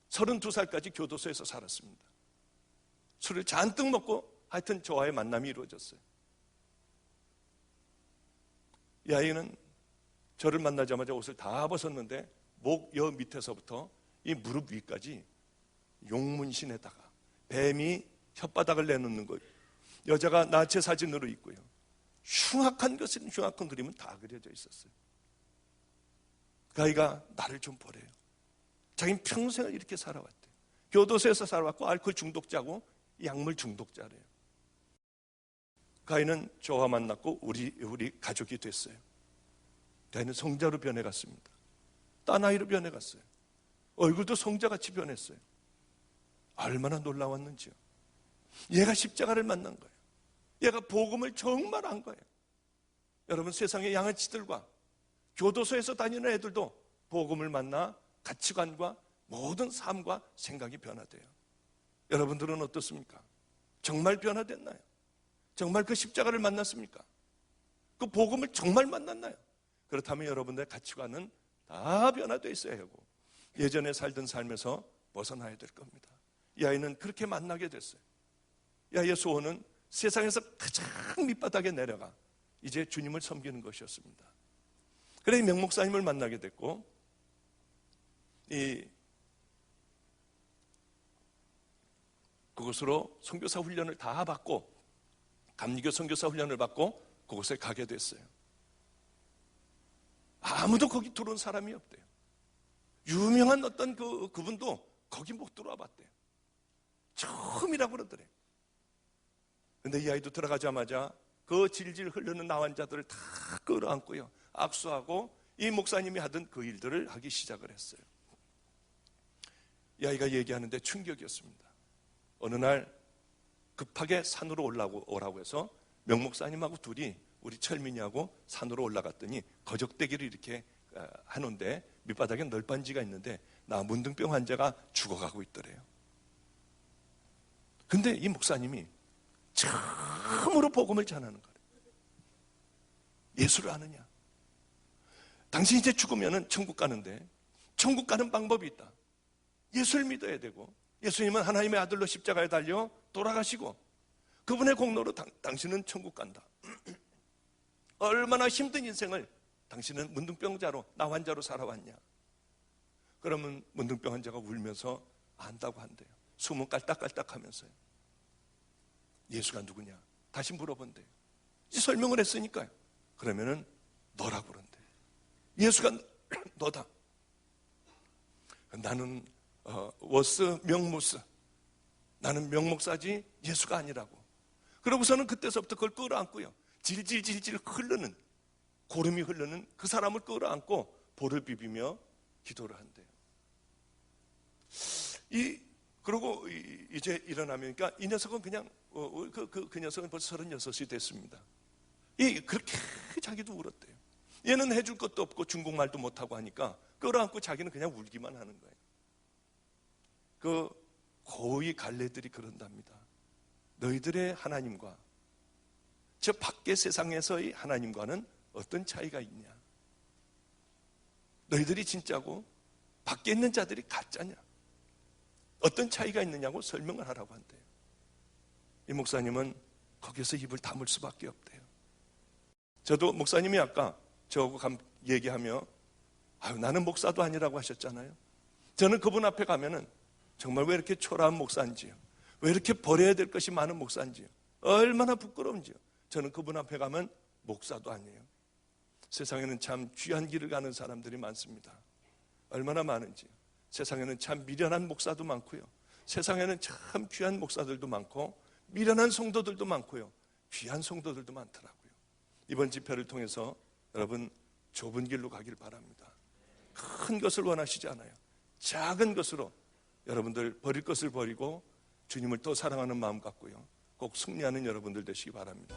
Speaker 1: 32살까지 교도소에서 살았습니다. 술을 잔뜩 먹고 하여튼 저와의 만남이 이루어졌어요. 이 아이는 저를 만나자마자 옷을 다 벗었는데 목 여 밑에서부터 이 무릎 위까지 용문신에다가 뱀이 혓바닥을 내놓는 것, 여자가 나체 사진으로 있고요. 흉악한 것은 흉악한 그림은 다 그려져 있었어요. 그 아이가 나를 좀 보래요. 자기는 평생을 이렇게 살아왔대요. 교도소에서 살아왔고 알코올 중독자고 약물 중독자래요. 그 아이는 저와 만났고 우리 가족이 됐어요. 그 아이는 성자로 변해갔습니다. 딴 아이로 변해갔어요. 얼굴도 성자같이 변했어요. 얼마나 놀라웠는지요. 얘가 십자가를 만난 거예요. 얘가 복음을 정말 한 거예요. 여러분, 세상의 양아치들과 교도소에서 다니는 애들도 복음을 만나 가치관과 모든 삶과 생각이 변화돼요. 여러분들은 어떻습니까? 정말 변화됐나요? 정말 그 십자가를 만났습니까? 그 복음을 정말 만났나요? 그렇다면 여러분들의 가치관은 다 변화되어 있어야 하고 예전에 살던 삶에서 벗어나야 될 겁니다. 이 아이는 그렇게 만나게 됐어요. 이 아이의 소원은 세상에서 가장 밑바닥에 내려가 이제 주님을 섬기는 것이었습니다. 그래 명 목사님을 만나게 됐고 그곳으로 선교사 훈련을 다 받고 감리교 선교사 훈련을 받고 그곳에 가게 됐어요. 아무도 거기 들어온 사람이 없대요. 유명한 어떤 그분도 거기 못 들어와 봤대요. 처음이라고 그러더래요. 근데 이 아이도 들어가자마자 그 질질 흐르는 나 환자들을 다 끌어안고요. 악수하고 이 목사님이 하던 그 일들을 하기 시작을 했어요. 이 아이가 얘기하는데 충격이었습니다. 어느 날 급하게 산으로 오라고 해서 명 목사님하고 둘이 우리 철민이하고 산으로 올라갔더니 거적대기를 이렇게 하는데 밑바닥에 널빤지가 있는데 나 문둥병 환자가 죽어가고 있더래요. 근데 이 목사님이 처음으로 복음을 전하는 거예요. 예수를 아느냐? 당신 이제 죽으면 천국 가는데 천국 가는 방법이 있다. 예수를 믿어야 되고 예수님은 하나님의 아들로 십자가에 달려 돌아가시고 그분의 공로로 당신은 천국 간다. 얼마나 힘든 인생을 당신은 문둥병자로 나 환자로 살아왔냐. 그러면 문둥병 환자가 울면서 안다고 한대요. 숨은 깔딱깔딱 하면서요. 예수가 누구냐? 다시 물어본대요. 이제 설명을 했으니까요. 그러면은 너라고 그런대요. 예수가 너다. 나는 워스 명무스. 나는 명목사지 예수가 아니라고. 그러고서는 그때서부터 그걸 끌어안고요. 질질질질 흐르는 고름이 흐르는 그 사람을 끌어안고 볼을 비비며 기도를 한대요. 그리고 이제 일어나면, 그러니까 이 녀석은 그냥, 그 녀석은 벌써 36이 됐습니다. 그렇게 자기도 울었대요. 얘는 해줄 것도 없고 중국말도 못하고 하니까 끌어안고 자기는 그냥 울기만 하는 거예요. 고위 갈래들이 그런답니다. 너희들의 하나님과 저 밖의 세상에서의 하나님과는 어떤 차이가 있냐? 너희들이 진짜고 밖에 있는 자들이 가짜냐? 어떤 차이가 있느냐고 설명을 하라고 한대요. 이 목사님은 거기서 입을 다물 수밖에 없대요. 저도 목사님이 아까 저하고 얘기하며 나는 목사도 아니라고 하셨잖아요. 저는 그분 앞에 가면은 정말 왜 이렇게 초라한 목사인지요, 왜 이렇게 버려야 될 것이 많은 목사인지요, 얼마나 부끄러운지요. 저는 그분 앞에 가면 목사도 아니에요. 세상에는 참 귀한 길을 가는 사람들이 많습니다. 얼마나 많은지요. 세상에는 참 미련한 목사도 많고요, 세상에는 참 귀한 목사들도 많고 미련한 성도들도 많고요, 귀한 성도들도 많더라고요. 이번 집회를 통해서 여러분 좁은 길로 가길 바랍니다. 큰 것을 원하시지 않아요. 작은 것으로 여러분들 버릴 것을 버리고 주님을 또 사랑하는 마음 갖고요, 꼭 승리하는 여러분들 되시기 바랍니다.